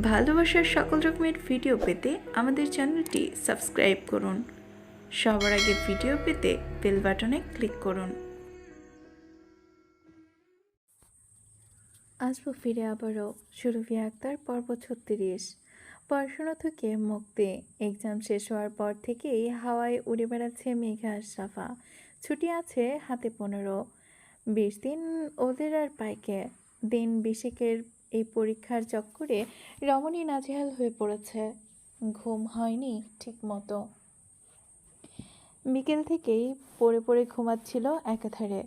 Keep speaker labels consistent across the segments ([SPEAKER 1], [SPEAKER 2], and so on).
[SPEAKER 1] ভালোবাসার সকল রকমের ভিডিও পেতে আমাদের চ্যানেলটি সাবস্ক্রাইব করুন। সবার আগে ভিডিও পেতে বেল বাটনে ক্লিক করুন। আসবো ফিরে আবারও সুরভি আক্তার পর্ব 36। পড়াশোনা থেকে মুক্তি। এক্সাম শেষ হওয়ার পর থেকেই হাওয়ায় উড়ে বেড়াচ্ছে মেঘা আর সাফা। ছুটি আছে হাতে 15। 20 দিন ওদের আর পাইকে। দিন 20 এই পরীক্ষার চক্করে রমণী নাজেহাল হয়ে পড়েছে। ঘুম হয়নি ঠিক মতো। বিকেল থেকেই পড়ে পড়ে ঘুমাচ্ছিল একাধারে।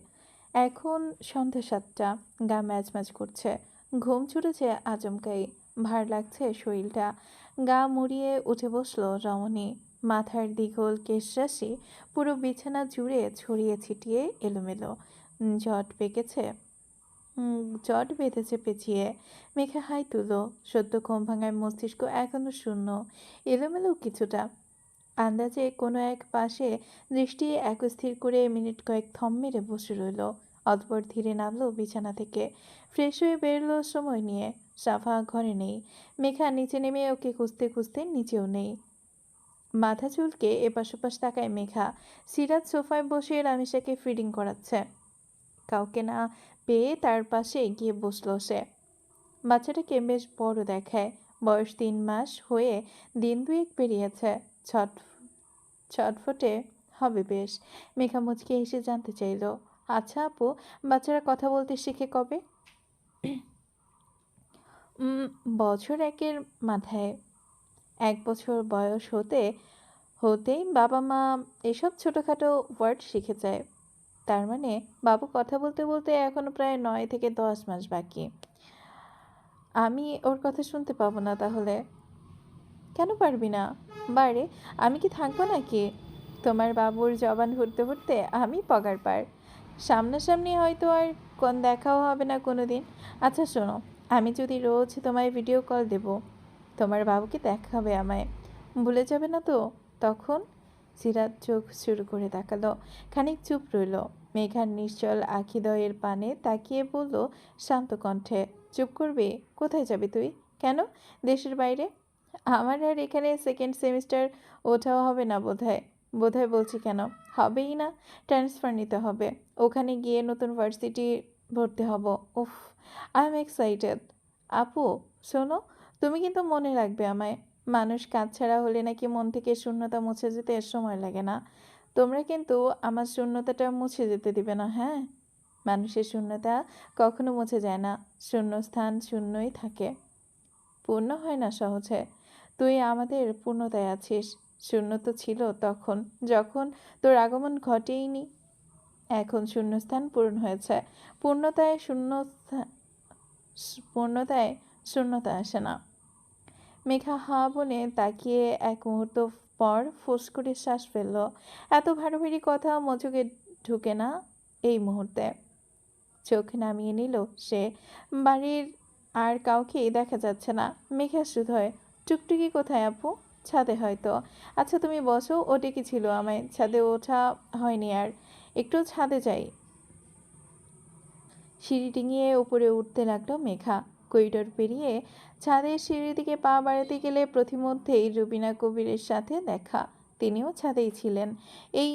[SPEAKER 1] এখন সন্ধ্যা 7টা, গা ম্যাজ ম্যাজ করছে, ঘুম ছুটেছে আচমকাই, ভার লাগছে শরীরটা। গা মুড়িয়ে উঠে বসলো রমণী। মাথার দীঘল কেশরাশি পুরো বিছানা জুড়ে ছড়িয়ে ছিটিয়ে এলোমেলো। জট পেকেছে জট বেঁধেছে পেঁচিয়ে। মেঘা হাই তুলো। সদ্য ঘুম ভাঙার মস্তিষ্ক এখনো শূন্য, এলোমেলো কিছুটা। আন্দাজে কোনো এক পাশে দৃষ্টি একস্থির করে মিনিট কয়েক থম মেরে বসে রইল। অতঃপর ধীরে নামলো বিছানা থেকে, ফ্রেশ হয়ে বেরোলো সময় নিয়ে। সাফা ঘরে নেই। মেঘা নিচে নেমে ওকে খুঁজতে খুঁজতে নিচেও নেই। মাথা চুলকে এপাশ ওপাশ তাকায় মেঘা। সিরাজ সোফায় বসে রামিসাকে ফিডিং করাচ্ছে। কাউকে না পেয়ে তার পাশে গিয়ে বসলো সে। বাচ্চাটাকে বেশ বড় দেখায়। বয়স 3 মাস হয়ে দিন 2 পেরিয়েছে। ছটফটে হবে বেশ। মেঘা মুচকে এসে জানতে চাইল, আচ্ছা আপু, বাচ্চারা কথা বলতে শিখে কবে? বছর 1-এর মাথায়। 1 বছর বয়স হতেই বাবা মা এসব ছোটোখাটো ওয়ার্ড শিখে যায়। তার মানে বাবু কথা বলতে বলতে এখনো প্রায় 9 থেকে 10 মাস বাকি। আমি ওর কথা শুনতে পাবো না তাহলে? কেন পারবি না? বারে, আমি কি থাকবো নাকি? তোমার বাবুর জবান ভরতে ভরতে আমি পগার পার। সামনাসামনি হয়তো আর কোন দেখাও হবে না কোনো দিন। আচ্ছা শোনো, আমি যদি রোজ তোমায় ভিডিও কল দেব, তোমার বাবুকে দেখাবে আমায়, ভুলে যাবে না তো তখন? সিরাত চোখ শুরু করে তাকালো। খানিক চুপ রইল। মেঘার নিশ্চল আখিদয়ের পানে তাকিয়ে বলল শান্ত কণ্ঠে, চুপ করবি? কোথায় যাবি তুই? কেন? দেশের বাইরে? আমার আর এখানে সেকেন্ড সেমিস্টার ওঠাও হবে না বোধহয়। বোধহয় বলছি কেন, হবেই না। ট্রান্সফার নিতে হবে, ওখানে গিয়ে নতুন ভার্সিটি ভর্তি হব। উফ, আই এম এক্সাইটেড। আপু শোনো, তুমি কিন্তু মনে রাখবে আমায়। মানুষ কাজ ছাড়া হলে নাকি মন থেকে শূন্যতা মুছে যেতে সময় লাগে না। তোমরা কিন্তু আমার শূন্যতাটা মুছে যেতে দিবে না, হ্যাঁ? মানুষের শূন্যতা কখনো মুছে যায় না। শূন্যস্থান শূন্যই থাকে, পূর্ণ হয় না সহজে। তুই আমাদের পূর্ণতায় আছিস। শূন্য তো ছিল তখন, যখন তোর আগমন ঘটেইনি। এখন শূন্যস্থান পূরণ হয়েছে। পূর্ণতায় পূর্ণতায় শূন্যতা আসে না। মেঘা হা বনে তাকিয়ে এক মুহূর্ত পর ফোঁস করে শ্বাস ফেলল। এত ভারী কথা মজুকে ঢুকে না এই মুহূর্তে। চোখ নামিয়ে নিল সে। বাড়ির আর কাউকেই দেখা যাচ্ছে না। মেঘা শুধয়, টুকটুকি কোথায় আপু? ছাদে হয়তো। আচ্ছা তুমি বসো, ও ডেকেছিল আমায়। ছাদে ওঠা হয়নি আর। একটু ছাদে যাই। সিঁড়ি ডিঙিয়ে উপরে উঠতে লাগলো মেঘা। করিডোর পেরিয়ে ছাদের সিঁড়ির দিকে পা বাড়াতে গেলে প্রতিমধ্যেই রুবিনা কবিরের সাথে দেখা। তিনিও ছাদেই ছিলেন। এই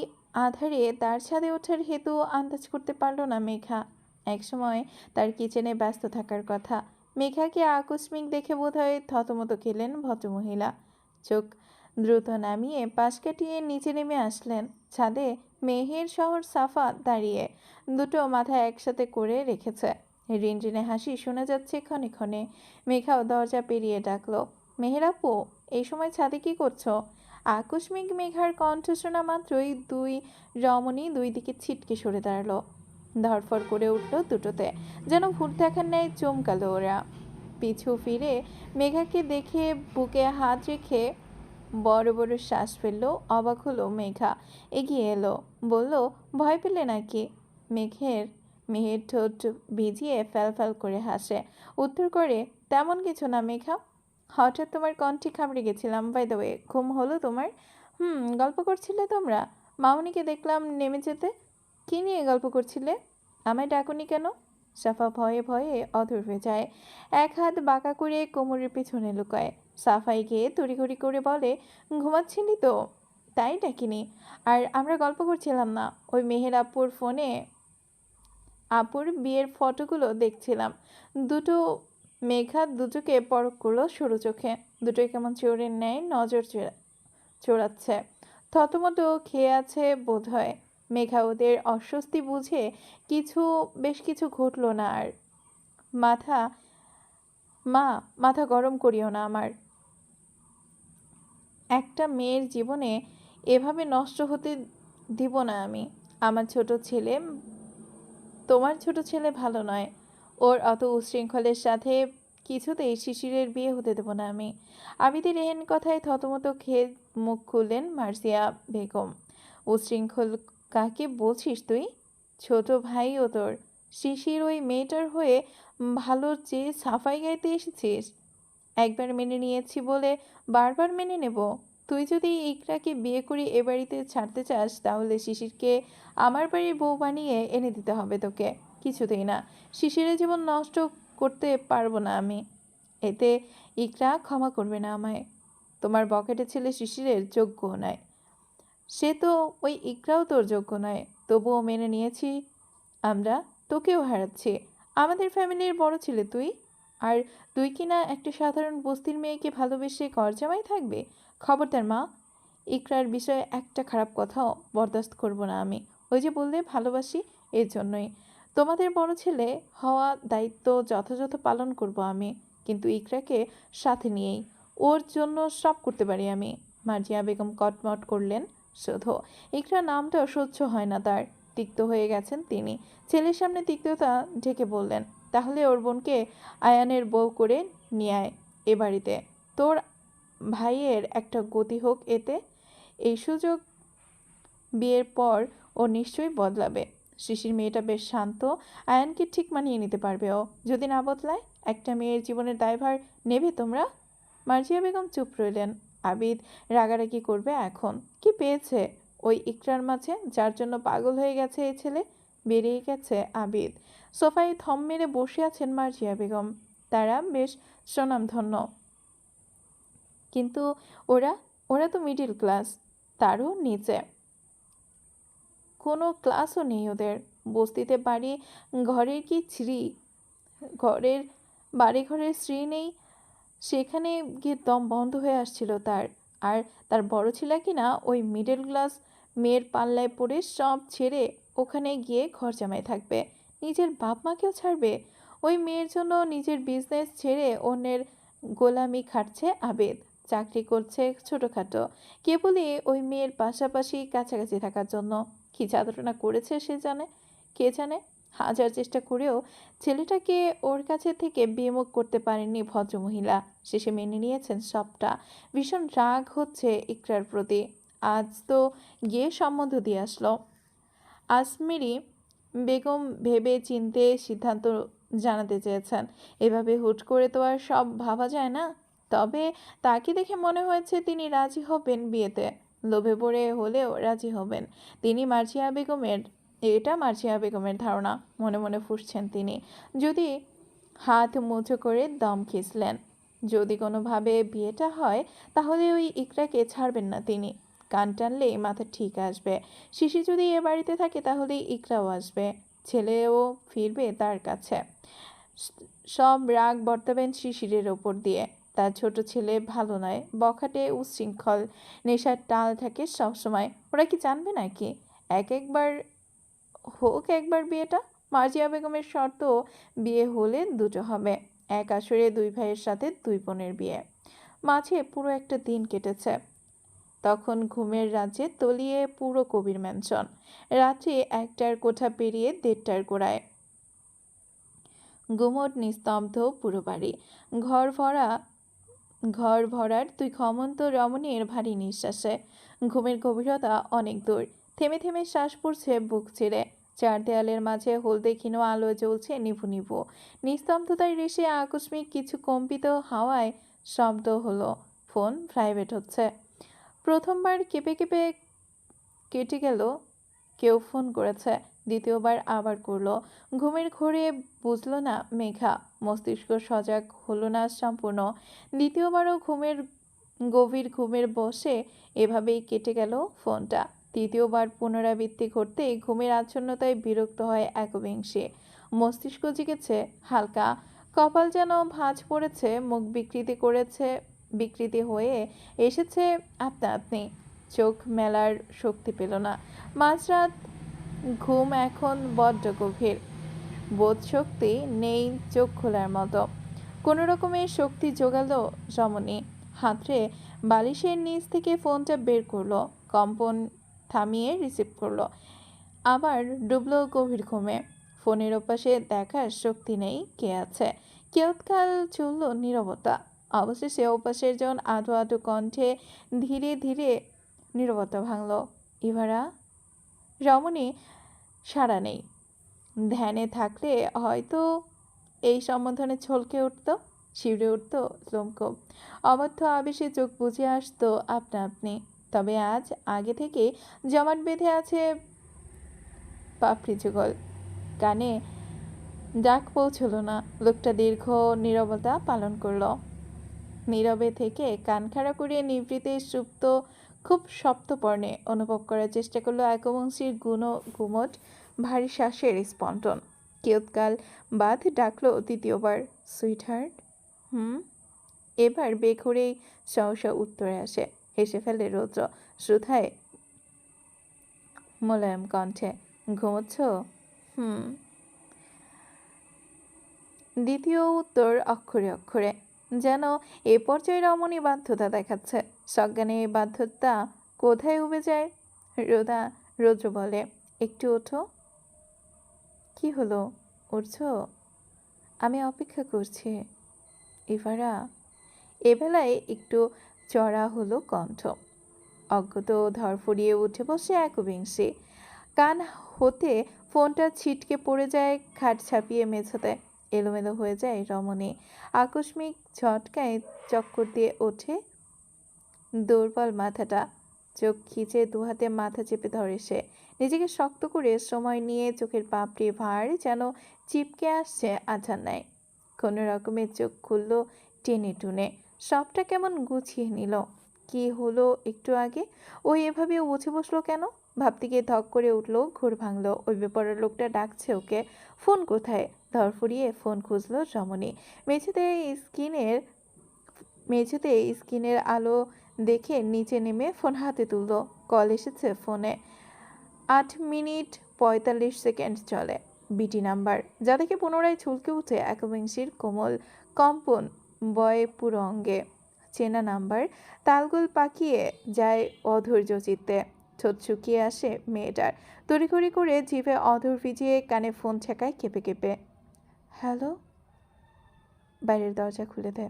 [SPEAKER 1] আধারে তার ছাদে ওঠার হেতু আন্দাজ করতে পারল না মেঘা। একসময় তার কিচেনে ব্যস্ত থাকার কথা। মেঘাকে আকস্মিক দেখে বোধহয় থতমত খেলেন ভদ্রমহিলা। চোখ দ্রুত নামিয়ে পাশ কাটিয়ে নিচে নেমে আসলেন। ছাদে মেহের শহর সাফা দাঁড়িয়ে, দুটো মাথা একসাথে করে রেখেছে। রিনরিনে হাসি শোনা যাচ্ছে ক্ষণে ক্ষণে। মেঘাও দরজা পেরিয়ে ডাকলো, মেহের আপু, এই সময় ছাদে কি করছো? আকস্মিক মেঘার কণ্ঠ শোনা মাত্রই রমণী দুই দিকে ছিটকে সরে দাঁড়ালো। ধরফর করে উঠল দুটোতে, যেন ভূত দেখার ন্যায় চমকালো ওরা। পিছু ফিরে মেঘাকে দেখে বুকে হাত রেখে বড় বড় শ্বাস ফেললো। অবাক হলো মেঘা। এগিয়ে এলো, বলল, ভয় পেলে নাকি? মেহের ঠোঁট ভিজিয়ে ফ্যাল করে হাসে। উত্তর করে, তেমন কিছু না মেঘা। হঠাৎ তোমার কণ্ঠে খামড়ে গেছিলাম। বাই দ্য ওয়ে, ঘুম হলো তোমার? গল্প করছিলে তোমরা? মামুনিকে দেখলাম নেমে যেতে। কি নিয়ে গল্প করছিলে? আমায় ডাকুনি কেন? সাফা ভয়ে ভয়ে অধর হয়ে যায়। এক হাত বাঁকা করে কোমরের পেছনে লুকায়। সাফাই গিয়ে তড়িঘড়ি করে বলে, ঘুমাচ্ছিলি তো, তাই ডাকিনি। আর আমরা গল্প করছিলাম না, ওই মেহের আপুর ফোনে আপুর বিয়ের ফটোগুলো দেখছিলাম। দুটো মেঘা দুটোকে পরখ করলো সরু চোখে। দুটোই কেমন চোরের ন্যায় নজর চোরাচ্ছে। থতমত খেয়ে আছে বোধ হয়। মেঘা ওদের অস্বস্তি বুঝে বেশ কিছু ঘটল না আর। মাথা মা, মাথা গরম করিও না আমার। একটা মেয়ের জীবনে এভাবে নষ্ট হতে দিব না আমি। আমার ছোট ছেলে, তোমার ছোট ছেলে ভালো নয়। ওর অত উচ্ছৃঙ্খলের সাথে কিছুতেই শিশিরের বিয়ে হতে দেব না আমি। আবিদের এহেন কথায় থতমত খেয়ে মুখ খুললেন মার্জিয়া বেগম। উচ্ছৃঙ্খল কাকে বলছিস তুই? ছোট ভাইও তোর। শিশির ওই মেয়েটার হয়ে ভালোর চেয়ে সাফাই গাইতে এসেছিস? একবার মেনে নিয়েছি বলে বারবার মেনে নেব? তুই যদি ইকরাকে বিয়ে করে এ বাড়িতে ছাড়তে চাস তাহলে শিশিরকে আমার বাড়ির বউ বানিয়ে এনে দিতে হবে তোকে। কিছুতেই না। শিশিরের জীবন নষ্ট করতে পারবো না আমি। এতে ইকরা ক্ষমা করবে না আমায়। তোমার বকেটে ছেলে শিশিরের যোগ্য নয়। সে তো ওই ইকরাও তোর যোগ্য নয়। তবুও মেনে নিয়েছি আমরা। তোকেও হারাচ্ছি। আমাদের ফ্যামিলির বড় ছেলে তুই, আর তুই কি না একটা সাধারণ বস্তির মেয়েকে ভালোবেসে ঘর জামাই থাকবে? খবরদার মা, ইকরার বিষয়ে একটা খারাপ কথাও বরদাস্ত করব না আমি। ওই যে বললে ভালোবাসি, এর জন্যই। তোমাদের বড় ছেলে হওয়া দায়িত্ব যথাযথ পালন করব আমি, কিন্তু ইকরাকে সাথে নিয়েই। ওর জন্য সব করতে পারি আমি। মার্জিয়া বেগম কটমট করলেন শুধু। ইকরা নামটাও সহ্য হয় না তার। তিক্ত হয়ে গেছেন তিনি। ছেলের সামনে তিক্ততা ঢেকে বললেন, তাহলে ওর বোনকে আয়ানের বউ করে নিয়ে আয় এ বাড়িতে। তোর ভাইয়ের একটা গতি হোক এতে। এই সুযোগ বিয়ের পর ও নিশ্চয়ই বদলাবে। শিশির মেয়েটা বেশ শান্ত, আয়ানকে ঠিক মানিয়ে নিতে পারবে ও। যদি না বদলায়, একটা মেয়ের জীবনের দায়ভার নেবে তোমরা? মার্জিয়া বেগম চুপ রইলেন। আবিদ রাগারাগি করবে এখন। কি পেয়েছে ওই ইকরার মাঝে যার জন্য পাগল হয়ে গেছে এই ছেলে? বেরিয়ে গেছে আবিদ। সোফায় থম মেরে বসে আছেন মার্জিয়া বেগম। তারা বেশ স্বনামধন্য, কিন্তু ওরা ওরা তো মিডিল ক্লাস, তারও নিচে। কোনো ক্লাসও নেই ওদের। বস্তিতে বাড়ি ঘরের কি শ্রী, ঘরের বাড়ি ঘরের শ্রী নেই। সেখানে গিয়ে দম বন্ধ হয়ে আসছিল তার। আর তার বড় ছেলে কিনা ওই মিডল ক্লাস মেয়ের পাল্লায় পড়ে সব ছেড়ে ওখানে গিয়ে ঘর জামাই থাকবে। নিজের বাপ মাকেও ছাড়বে। ওই মেয়ের জন্য নিজের বিজনেস ছেড়ে অন্যের গোলামি খাটছে আবেদ। চাকরি করছে ছোটোখাটো, কেবলই ওই মেয়ের পাশাপাশি কাছাকাছি থাকার জন্য। কী যাতনা করেছে সে জানে, কে জানে। হাজার চেষ্টা করেও ছেলেটাকে ওর কাছে থেকে বিমুখ করতে পারেননি ভদ্রমহিলা। শেষে মেনে নিয়েছেন সবটা। ভীষণ রাগ হচ্ছে ইকরার প্রতি। আজ তো গিয়ে সম্বন্ধ দিয়ে আসলো। আসমিরি বেগম ভেবে চিন্তে সিদ্ধান্ত জানাতে চেয়েছেন। এভাবে হুট করে তো আর সব ভাবা যায় না। তবে তাকে দেখে মনে হয়েছে তিনি রাজি হবেন বিয়েতে। লোভে পড়ে হলেও রাজি হবেন তিনি। এটা মার্জিয়া বেগমের ধারণা। মনে মনে ফুঁসছেন তিনি। যদি হাত মুঠো করে দম খিঁচলেন। যদি কোনোভাবে বিয়েটা হয় তাহলে ওই ইকরাকে ছাড়বেন না তিনি। কান টানলেই মাথা ঠিক আসবে। শিশি যদি এ বাড়িতে থাকে তাহলে ইকরাও আসবে, ছেলেও ফিরবে তার কাছে। সব রাগ বর্তাবেন শিশিরের ওপর দিয়ে। তার ছোট ছেলে ভালো নয়, বখাটে, উচ্ছৃঙ্খল, নেশার টাল থাকে সবসময়। ওরা কি জানবে নাকি? একবার বিয়েটা। মার্জিয়া বেগমের শর্ত, বিয়ে হলে দুটো হবে। এক আসরে দুই ভাইয়ের সাথে দুই বোনের বিয়ে। মাঝে পুরো একটা দিন কেটেছে। তখন ঘুমের রাজ্যে তলিয়ে পুরো কবির ম্যানশন। রাত্রি 1টার কোঠা পেরিয়ে 1:30টার গোড়ায়। গুমট নিস্তব্ধ পুরো বাড়ি। ঘর ভরার দুই ঘমন্ত রমণীর ভারী নিঃশ্বাসে। ঘুমের গভীরতা অনেক দূর। থেমে থেমে শ্বাস পড়ছে বুক চিরে। চার দেয়ালের মাঝে হলদে ক্ষীণ আলো জ্বলছে নিভু নিভু। নিস্তব্ধতায় রেশে আকস্মিক কিছু কম্পিত হাওয়ায় শব্দ হলো। ফোন প্রাইভেট হচ্ছে। প্রথমবার কেঁপে কেটে গেল। কেউ ফোন করেছে। দ্বিতীয়বার আবার করলো। ঘুমের ঘোরে বুঝলো না মেঘা, মস্তিষ্ক সজাগ হলো না সম্পূর্ণ। দ্বিতীয়বারও গভীর ঘুমের বসে এভাবেই কেটে গেল ফোনটা। তৃতীয়বার পুনরাবৃত্তি ঘটতেই ঘুমের আচ্ছন্নতায় বিরক্ত হয় একবিংশে। মস্তিষ্ক জেগেছে হালকা, কপাল যেন ভাঁজ পড়েছে, মুখ বিকৃতি হয়ে এসেছে আপনা আপনি। চোখ মেলার শক্তি পেল না। মাঝরাত, ঘুম এখন বড্ড গভীর, বোধ শক্তি নেই চোখ খোলার মতো। কোনো রকমের শক্তি জোগালো রমণী। হাতড়ে বালিশের নিচ থেকে ফোনটা বের করলো, কম্পন থামিয়ে রিসিভ করলো। আবার ডুবলো গভীর ঘুমে। ফোনের ওপাশে দেখার শক্তি নেই কে আছে। কেউৎকাল চলল নীরবতা। অবশেষে ওপাশের জন আধো আধো কণ্ঠে ধীরে ধীরে নীরবতা ভাঙল। ইভারা। রমণী সাড়া নেই। ধ্যানে থাকলে হয়তো এই সম্বোধনে ছলকে উঠত, শিউরে উঠত লোমকূপ। অবাধ্য আবেশে চোখ বুজে আসতো আপনা আপনি। তবে আজ আগে থেকে জমাট বেঁধে আছে পাপড়ি যুগল। কানে ডাক পৌঁছল না। লোকটা দীর্ঘ নীরবতা পালন করল। নীরবে থেকে কান খাড়া করিয়ে নিভৃতে সুপ্ত খুব সপ্তপর্ণে অনুভব করার চেষ্টা করলো একবংশীর গুমট ভারী শ্বাসের স্পন্দন। কিয়ৎকাল বাদ ডাকলো দ্বিতীয়বার, সুইটহার্ট। এবার বেঘরেই সহসা উত্তরে আসে। হেসে ফেলে রৌদ্র শ্রুধায় মোলায়েম কণ্ঠে। ঘুমোচ্ছ? দ্বিতীয় উত্তর অক্ষরে অক্ষরে। যেন এ পর্যায়ে রমণী বাধ্যতা দেখাচ্ছে। সজ্ঞানে এই বাধ্যতা কোথায় উবে যায়? রৌদ্র বলে, একটু ওঠো। কি হলো, উঠছো? আমি অপেক্ষা করছি। ইভারা। এবেলায় একটু চড়া হলো কণ্ঠ। অজ্ঞত ধরফড়িয়ে উঠে বসে একবিংশে। কান হতে ফোনটা ছিটকে পড়ে যায় খাট ছাপিয়ে মেঝেতে। এলোমেলো হয়ে যায় রমণী। আকস্মিক ঝটকায় চক্কর দিয়ে ওঠে দুর্বল মাথাটা। চোখ খিচে দুহাতে মাথা চেপে ধরে সে। নিজেকে শক্ত করে সময় নিয়ে চোখের পাপড়ি ভার যেন চিপকে আসছে আঝার ন্যায়। কোনো রকমের চোখ খুলল টেনে টুনে। সবটা কেমন গুছিয়ে নিল। কি হলো একটু আগে? ওই এভাবে উঠে বসলো কেন? ভাবতে গিয়ে ধক করে উঠলো, ঘুর ভাঙলো। ওই বেপরোয়া লোকটা ডাকছে ওকে। ফোন কোথায়? ধরফড়িয়ে ফোন খুঁজলো রমণী। মেঝেতে স্ক্রিনের আলো দেখে নিচে নেমে ফোন হাতে তুললো। কল এসেছে ফোনে। 8 মিনিট 45 সেকেন্ড চলে। বিটি নাম্বার। যা দেখে পুনরায় ছুলকে উঠে একবিংশীর কোমল কম্পন বয়ে পুরো অঙ্গে। চেনা নাম্বার। তালগোল পাকিয়ে যায় অধৈর্য চিত্তে। ঠোঁট শুকিয়ে আসে মেয়েটার। তড়িঘড়ি করে জিভে অধর ভিজিয়ে কানে ফোন ছেঁকায় কেঁপে কেঁপে। হ্যালো। বাইরের দরজা খুলে দে।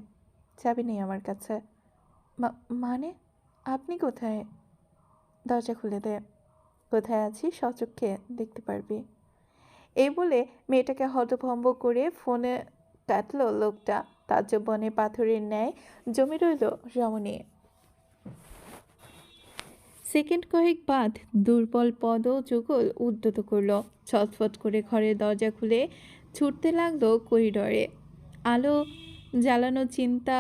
[SPEAKER 1] চাবি নেই আমার কাছে। মানে আপনি কোথায়? দরজা খুলে দে। কোথায় আছি সচক্ষে দেখতে পারবি। এই বলে মেয়েটাকে হতভম্ব করে ফোনে কাটলো লোকটা। তাজ্জব বনে পাথরের ন্যায় জমে রইল রমণী। সেকেন্ড কয়েক বাদ দুর্বল পদ যুগল উদ্যত করল। ছটফট করে ঘরের দরজা খুলে ছুটতে লাগলো করিডরে। আলো জ্বালানো চিন্তা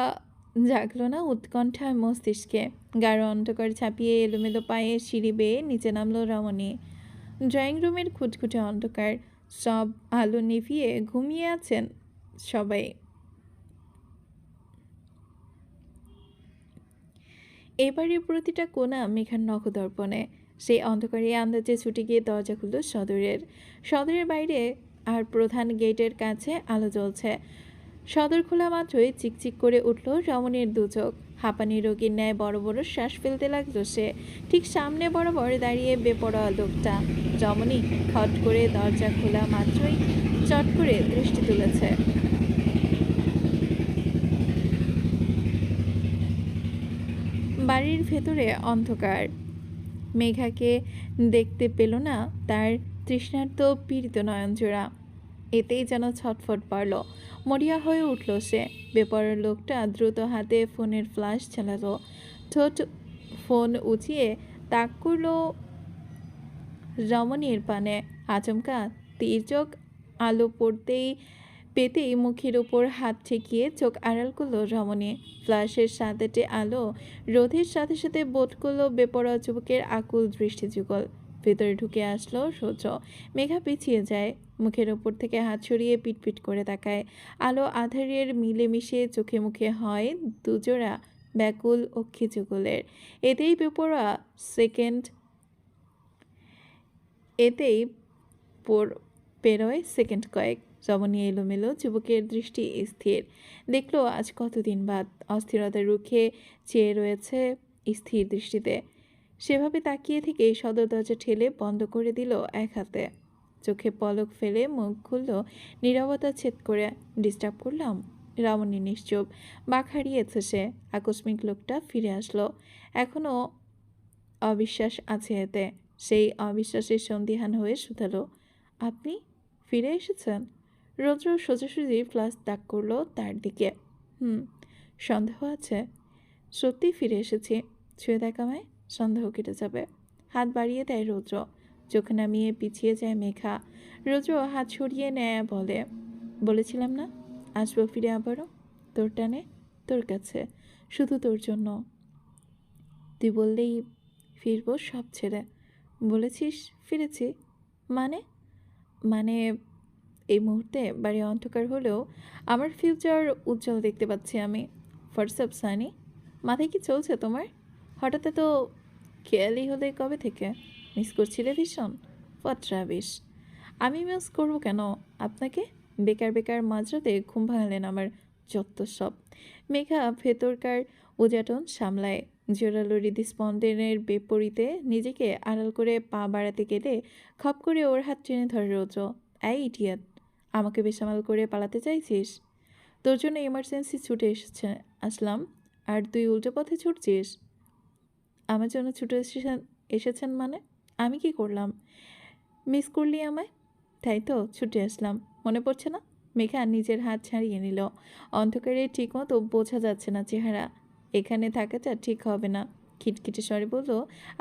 [SPEAKER 1] জাগলো না উৎকণ্ঠায় মস্তিষ্কে। গাঢ় অন্ধকার ছাপিয়ে এলোমেলো পায়ে সিঁড়ি বেয়ে নিচে নামলো রমণী। ড্রয়িং রুমের খুঁটখুটে অন্ধকার। সব আলো নিভিয়ে ঘুমিয়ে আছেন সবাই। এবারে প্রতিটা কোণা মেঘার নখদর্পণে। সেই অন্ধকারে আন্দাজে ছুটে গিয়ে দরজা খুলল সদরের বাইরে আর প্রধান গেটের কাছে আলো জ্বলছে। সদর খোলা মাত্রই চিকচিক করে উঠল রমণীর দু চোখ। হাঁপানি রোগীর ন্যায় বড় বড় শ্বাস ফেলতে লাগলো সে। ঠিক সামনে বরাবর দাঁড়িয়ে বেপরোয়া লোকটা। রমণী খট করে দরজা খোলা মাত্রই চট করে দৃষ্টি তুলেছে। বাড়ির ভেতরে অন্ধকার। মেঘাকে দেখতে পেল না তার তৃষ্ণার্ত পীড়িত নয়নজোড়া। এতেই যেন ছটফট পারল। মরিয়া হয়ে উঠল সে। বেপরোয়া লোকটা দ্রুত হাতে ফোনের ফ্ল্যাশ চালালো। ঠোঁট ফোন উঁচিয়ে তাক করল রমণীর পানে। আচমকা তীর্যক আলো পেতেই মুখের উপর হাত ঠেকিয়ে চোখ আড়াল করলো রমণী। ফ্ল্যাশের সাদাটে আলো রোধের সাথে সাথে বোধ করলো বেপরোয়া যুবকের আকুল দৃষ্টিযুগল। ভেতরে ঢুকে আসলো সূর্য। মেঘা পিছিয়ে যায়, মুখের ওপর থেকে হাত সরিয়ে পিটপিট করে তাকায়। আলো আঁধারের মিলেমিশে চোখে মুখে হয় দুজোড়া ব্যাকুল অক্ষি যুগলের। এতেই বেপরোয়া সেকেন্ড এতেই পেরোয় সেকেন্ড কয়েক। রমণী এলোমেলো, যুবকের দৃষ্টি স্থির। দেখলো আজ কতদিন বাদ। অস্থিরতা রুখে চেয়ে রয়েছে স্থির দৃষ্টিতে। সেভাবে তাকিয়ে থেকে সদর দরজা ঠেলে বন্ধ করে দিল এক হাতে। চোখে পলক ফেলে মুখ খুলল, নীরবতা ছেদ করে। ডিস্টার্ব করলাম? রমণী নিশ্চুপ, বাক হারিয়েছে সে। আকস্মিক লোকটা ফিরে আসলো। এখনও অবিশ্বাস আছে এতে। সেই অবিশ্বাসের সন্দিহান হয়ে শুধালো, আপনি ফিরে এসেছেন? রৌদ্র সোজাসুজি ফ্লাস তাক করলো তার দিকে। সন্দেহ আছে? সত্যি ফিরে এসেছি। ছুঁয়ে দেখ আমায়, সন্দেহ কেটে যাবে। হাত বাড়িয়ে দেয় রৌদ্র। চোখ নামিয়ে পিছিয়ে যায় মেঘা। রৌদ্র হাত সরিয়ে নেয়, বলেছিলাম না আসবো ফিরে আবারও, তোর টানে, তোর কাছে, শুধু তোর জন্য। তুই বললেই ফিরবো সব ছেড়ে। বলেছিস ফিরেছি? মানে মানে এই মুহূর্তে বাড়ি অন্ধকার হলেও আমার ফিউচার উজ্জ্বল দেখতে পাচ্ছি আমি। হোয়াটসঅ্যাপ সানি, মাথায় কি চলছে তোমার? হঠাৎ এত খেয়ালি হলে কবে থেকে? মিস করছিলে ভীষণ? What rubbish! আমি মিস করবো কেন আপনাকে? বেকার বেকার মাঝরাতে ঘুম ভাঙালেন আমার, যত সব। মেঘা ভেতরকার উজাটন সামলায়। জোরালো হৃদস্পন্দনের বিপরীতে নিজেকে আড়াল করে পা বাড়াতে গেলে খপ করে ওর হাত টেনে ধরে রৌদ্র। এই ইডিয়েট, আমাকে বেসামাল করে পালাতে চাইছিস? তোর জন্য এমার্জেন্সি ছুটে আসলাম, আর তুই উল্টো পথে ছুটছিস। আমার জন্য ছুটে এসেছেন মানে? আমি কি করলাম? মিস করলি আমায়, তাই তো ছুটে আসলাম। মনে পড়ছে না? মেঘা নিজের হাত ছাড়িয়ে নিল। অন্ধকারে ঠিকমতো বোঝা যাচ্ছে না চেহারা। এখানে থাকাটা ঠিক হবে না। খিটখিটে স্বরে বলল,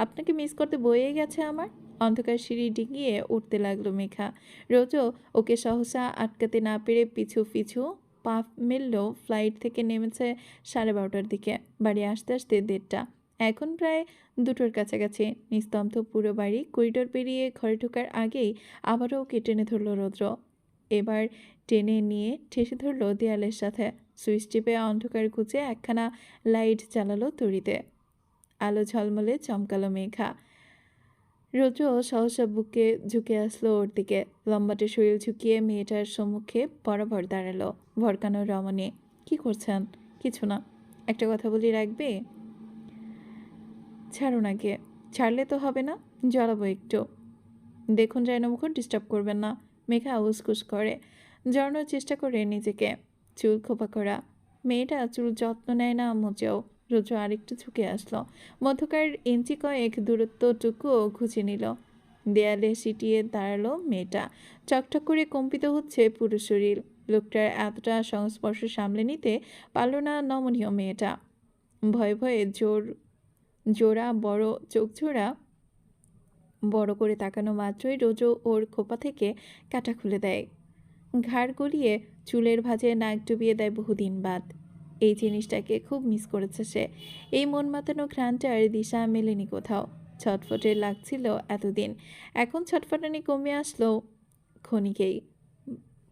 [SPEAKER 1] আপনাকে মিস করতে বয়ে গেছে আমার। অন্ধকার সিঁড়ি ডিঙিয়ে উঠতে লাগলো মেঘা। রোজও ওকে সহসা আটকাতে না পেরে পিছু পিছু পা মেলল। ফ্লাইট থেকে নেমেছে 12:30টার দিকে, বাড়ি আসতে আসতে 1:30টা। এখন প্রায় 2টোর কাছাকাছি। নিস্তব্ধ পুরো বাড়ি। করিডোর পেরিয়ে ঘরে ঢোকার আগেই আবারও ওকে টেনে ধরল রৌদ্র। এবার টেনে নিয়ে ঠেসে ধরল দেয়ালের সাথে। সুইচ টিপে অন্ধকার খুঁজে একখানা লাইট জ্বালালো তড়িতে। আলো ঝলমলে চমকালো মেঘা। রৌদ্র সহসা বুকে ঝুঁকে আসলো ওর দিকে। লম্বাটে শরীর ঝুঁকিয়ে মেয়েটার সম্মুখে বরাবর দাঁড়ালো। ভরকানো রমণী, কি করছেন? কিছু না। একটা কথা বলি, রাখবে? ছাড়ুন আগে। ছাড়লে তো হবে না, জড়াবো একটু। দেখুন যায় না মুখুন, ডিস্টার্ব করবেন না। মেঘা উসকুস করে, জড়ানোর চেষ্টা করে নিজেকে। চুল খোপা করা মেয়েটা চুল যত্ন নেয় না মোটেও। রুদ্র আরেকটু ঝুঁকে আসলো। মধ্যকার ইঞ্চি কয়েক দূরত্বটুকুও ঘুচে নিল। দেয়ালে সিটিয়ে দাঁড়ালো মেয়েটা। চকটক করে কম্পিত হচ্ছে পুরো শরীর। লোকটার এতটা সংস্পর্শ সামলে নিতে পারল না নমনীয় মেয়েটা। ভয়ে ভয়ে জোড়া বড় চোখজোড়া বড় করে তাকানো মাত্রই রোজো ওর খোপা থেকে কাঁটা খুলে দেয়। ঘাড় গলিয়ে চুলের ভাঁজে নাক ডুবিয়ে দেয় বহুদিন বাদ। এই জিনিসটাকে খুব মিস করেছে সে। এই মন মাতানো ঘ্রাণটার দিশা মেলেনি কোথাও। ছটফটে লাগছিল এতদিন, এখন ছটফটানি কমে আসলো ক্ষণিকেই।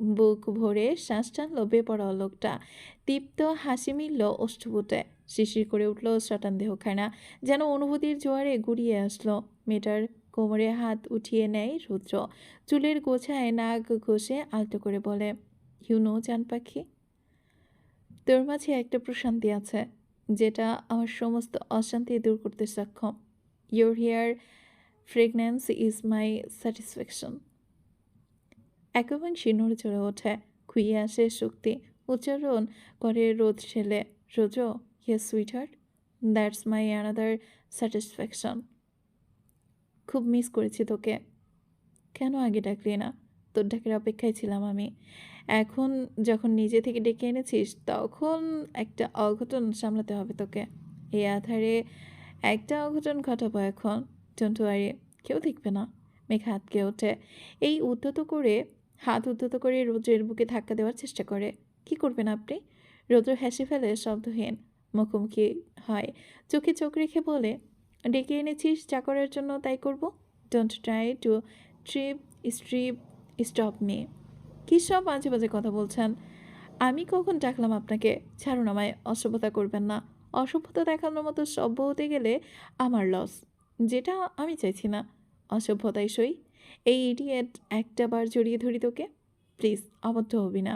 [SPEAKER 1] বুক ভরে শ্বাস টানলো বেপরোয়া লোকটা। তীপ্ত হাসি মিলল ওষ্ঠপুটে। শিশির করে উঠল শটান দেহখানা, যেন অনুভূতির জোয়ারে গুড়িয়ে আসলো। মেয়েটার কোমরে হাত উঠিয়ে নেয় রুদ্র। চুলের গোছায় নাক ঘষে আলতো করে বলে, ইউনো জান পাখি, তোর মাঝে একটা প্রশান্তি আছে যেটা আমার সমস্ত অশান্তি দূর করতে সক্ষম। Your hair fragrance is my satisfaction. একাংশী নড়ে চড়ে ওঠে, খুইয়ে আসে শক্তি। উচ্চারণ করে রোদ ছেলে, রোজো, yes sweetheart, that's my another satisfaction. খুব মিস করেছি তোকে। কেন আগে ডাকলি না? তোর ডাকের অপেক্ষায় ছিলাম আমি। এখন যখন নিজে থেকে ডেকে এনেছিস, তখন একটা অঘটন সামলাতে হবে তোকে। এই আধারে একটা অঘটন ঘটাবো এখন। ডোন্ট ওয়ারি, কেউ দেখবে না। মেঘা আঁতকে ওঠে। এই হাত উদ্ধত করে রোদ্রের বুকে ধাক্কা দেওয়ার চেষ্টা করে। কি করবেন আপনি? রৌদ্র হেসে ফেলে শব্দহীন। মুখোমুখি হয়, চোখে চোখ রেখে বলে, ডেকে এনেছিস যা করার জন্য তাই করব। Don't try to trip strip stop me. কী সব বাজে বাজে কথা বলছেন? আমি কখন ডাকলাম আপনাকে? ছাড়ুন আমায়, অসভ্যতা করবেন না। অসভ্যতা দেখানোর মতো সভ্য হতে গেলে আমার লস, যেটা আমি চাইছি না। অসভ্যতাই সই। এই ইডিয়েট, একটা বার জড়িয়ে ধরি তোকে। প্লিজ, আবদ্ধ হবি না।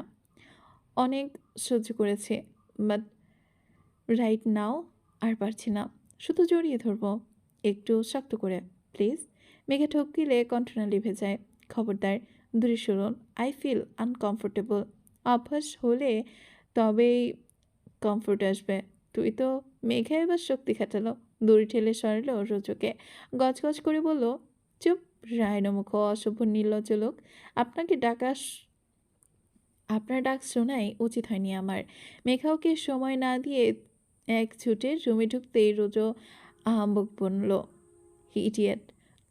[SPEAKER 1] অনেক সহ্য করেছি, বাট রাইট নাও আর পারছি না। শুধু জড়িয়ে ধরবো, একটু শক্ত করে প্লিজ। মেঘে ঠোক গিলে কণ্ঠনা লিভে যায়। খবরদার, দূরে সরুন। I feel uncomfortable. অভ্যাস হলে তবেই কমফোর্ট আসবে। তুই তো। মেঘা এবার শক্তি খাটালো, দড়ি ঠেলে সরালো রোজকে। গজগজ করে বলল, চুপ রায়নমুখ, অসভ্য নির্লজ্জ লোক। আপনাকে আপনার ডাক শোনাই উচিত হয়নি আমার। মেঘাওকে সময় না দিয়ে এক ছুটে রুমে ঢুকতেই রোজো আহাম্বক বলল, ইডিয়েট,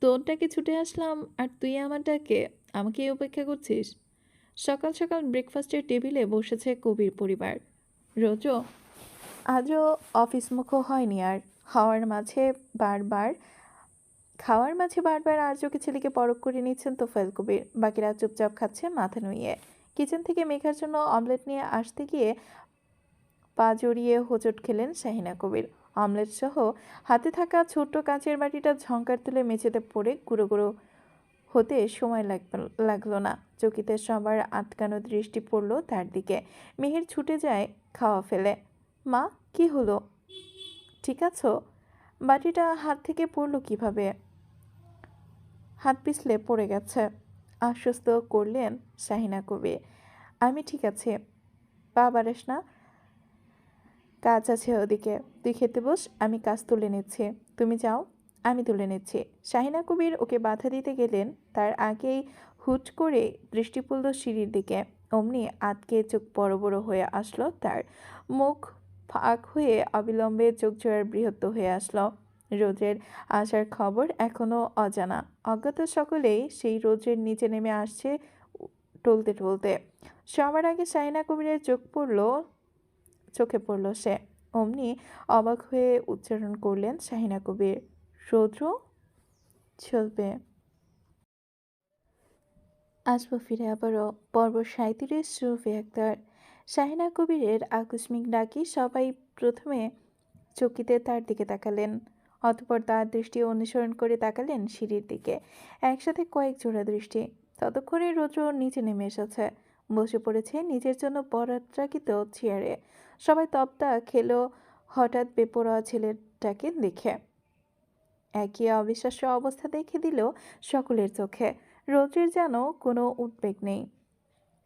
[SPEAKER 1] তোর ডাকে ছুটে আসলাম আর তুই আমার ডাকে আমাকেই অপেক্ষা করছিস? সকাল সকাল ব্রেকফাস্টের টেবিলে বসেছে কবির পরিবার। রোজো আজও অফিসমুখো হয়নি আর। হওয়ার মাঝে বারবার খাওয়ার মাঝে বারবার আর্যকে ছেলেকে পরখ করে নিচ্ছেন তোফায়েল কবির। বাকিরা চুপচাপ খাচ্ছে মাথা নুইয়ে। কিচেন থেকে মেঘার জন্য অমলেট নিয়ে আসতে গিয়ে পা জড়িয়ে হোঁচট খেলেন শাহিনা কবির। অমলেট সহ হাতে থাকা ছোট্ট কাঁচের বাটিটা ঝংকার তুলে মেঝেতে পড়ে গুঁড়ো গুঁড়ো হতে সময় লাগলো না। চকিতে সবার আটকানো দৃষ্টি পড়ল তার দিকে। মেহের ছুটে যায় খাওয়া ফেলে। মা, কি হলো? ঠিক আছো? বাটিটা হাত থেকে পড়লো কিভাবে? হাত পিছলে পড়ে গেছে, আশ্বস্ত করলেন শাহিনা কবি। আমি ঠিক আছে, পা বাড়াস না, কাজ আছে ওদিকে। তুই খেতে বস, আমি কাজ তুলে নিচ্ছি। তুমি যাও, আমি তুলে নিচ্ছি। শাহিনা কবির ওকে বাধা দিতে গেলেন, তার আগেই হুট করে দৃষ্টি পড়ল সিঁড়ির দিকে। অমনি আতকে চোখ বড় বড় হয়ে আসলো তার। মুখ ফাঁক হয়ে অবিলম্বে চোখ জোড়ার বৃহত্ত হয়ে আসলো। রোজের আসার খবর এখনো অজানা। অজ্ঞাত সকলেই সেই রোজের নিচে নেমে আসছে টলতে টলতে। সবার আগে শাহিনা কবিরের চোখে পড়ল সে। অমনি অবাক হয়ে উচ্চারণ করলেন শাহিনা কবির, রৌদ্র। চলবে। আসবো ফিরে আবারও। পর্ব ৩৭, রুফি আক্তার। শাহিনা কবিরের আকস্মিক ডাকি সবাই প্রথমে চকিতে তার দিকে তাকালেন, অতঃপর তার দৃষ্টি অনুসরণ করে তাকালেন সিঁড়ির দিকে। একসাথে কয়েক জোড়া দৃষ্টি। ততক্ষণে রৌদ্র নিচে নেমে এসেছে, বসে পড়েছে নিজের জন্য বরাদ্দকৃত চেয়ারে। সবাই তপ্তা খেলো হঠাৎ বেপরোয়া ছেলেটাকে দেখে। একই অবিশ্বাস্য অবস্থা দেখে দিল সকলের চোখে। রৌদ্রের যেন কোনো উদ্বেগ নেই,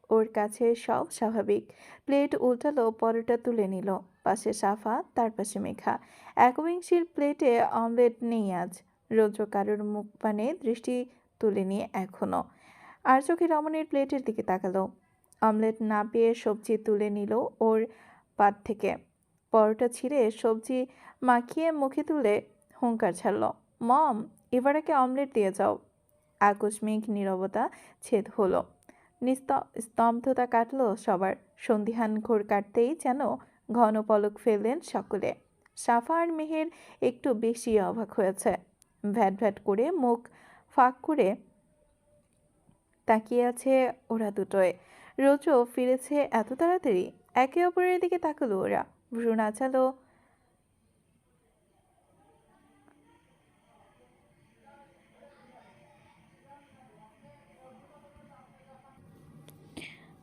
[SPEAKER 1] ওর কাছে সব স্বাভাবিক। প্লেট উল্টালো, পরোটা তুলে নিল। পাশে সাফা, তার পাশে মেঘা। একবিংশির প্লেটে অমলেট নেই আজ। রৌদ্র কারোর মুখ পানে দৃষ্টি তুলেনি এখনো। আর চোখে রমণীর প্লেটের দিকে তাকালো। অমলেট না পেয়ে সবজি তুলে নিল ওর পাত থেকে। পরোটা ছিঁড়ে সবজি মাখিয়ে মুখে তুলে হুঙ্কার ছাড়ল, মম, এবার একে অমলেট দিয়ে যাও। আকস্মিক নীরবতা ছেদ হলো। স্তব্ধতা কাটল সবার। সন্ধিহান ঘোর কাটতেই যেন ঘন পলক ফেললেন সকলে। সাফা আর মেহের একটু বেশি অবাক হয়েছে। ভ্যাট ভ্যাট করে মুখ ফাঁক করে তাকিয়ে আছে ওরা দুটোয়। রোজও ফিরেছে এত তাড়াতাড়ি? একে অপরের দিকে তাকালো ওরা, ভ্রু নাচালো।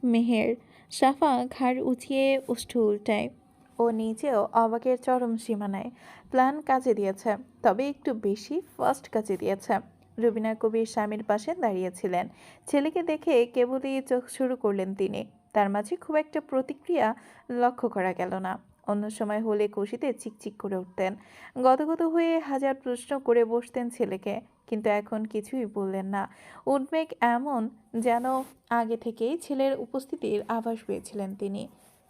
[SPEAKER 1] মেহের। সাফা ঘাড় উঁচিয়ে ওষ্ঠ উল্টায়। ও নিজেও অবাকের চরম সীমানায়। প্ল্যান কাজে দিয়েছে, তবে একটু বেশি ফার্স্ট কাজে দিয়েছে। রুবিনা কবির স্বামীর পাশে দাঁড়িয়েছিলেন। ছেলেকে দেখে কেবলই চোখ শুরু করলেন তিনি। তার মাঝে খুব একটা প্রতিক্রিয়া লক্ষ্য করা গেল না। অন্য সময় হলে খুশিতে চিকচিক করে উঠতেন, গদগদ হয়ে হাজার প্রশ্ন করে বসতেন ছেলেকে, কিন্তু এখন কিছুই বললেন না। উদ্বেগ এমন যেন আগে থেকেই ছেলের উপস্থিতির আভাস পেয়েছিলেন তিনি।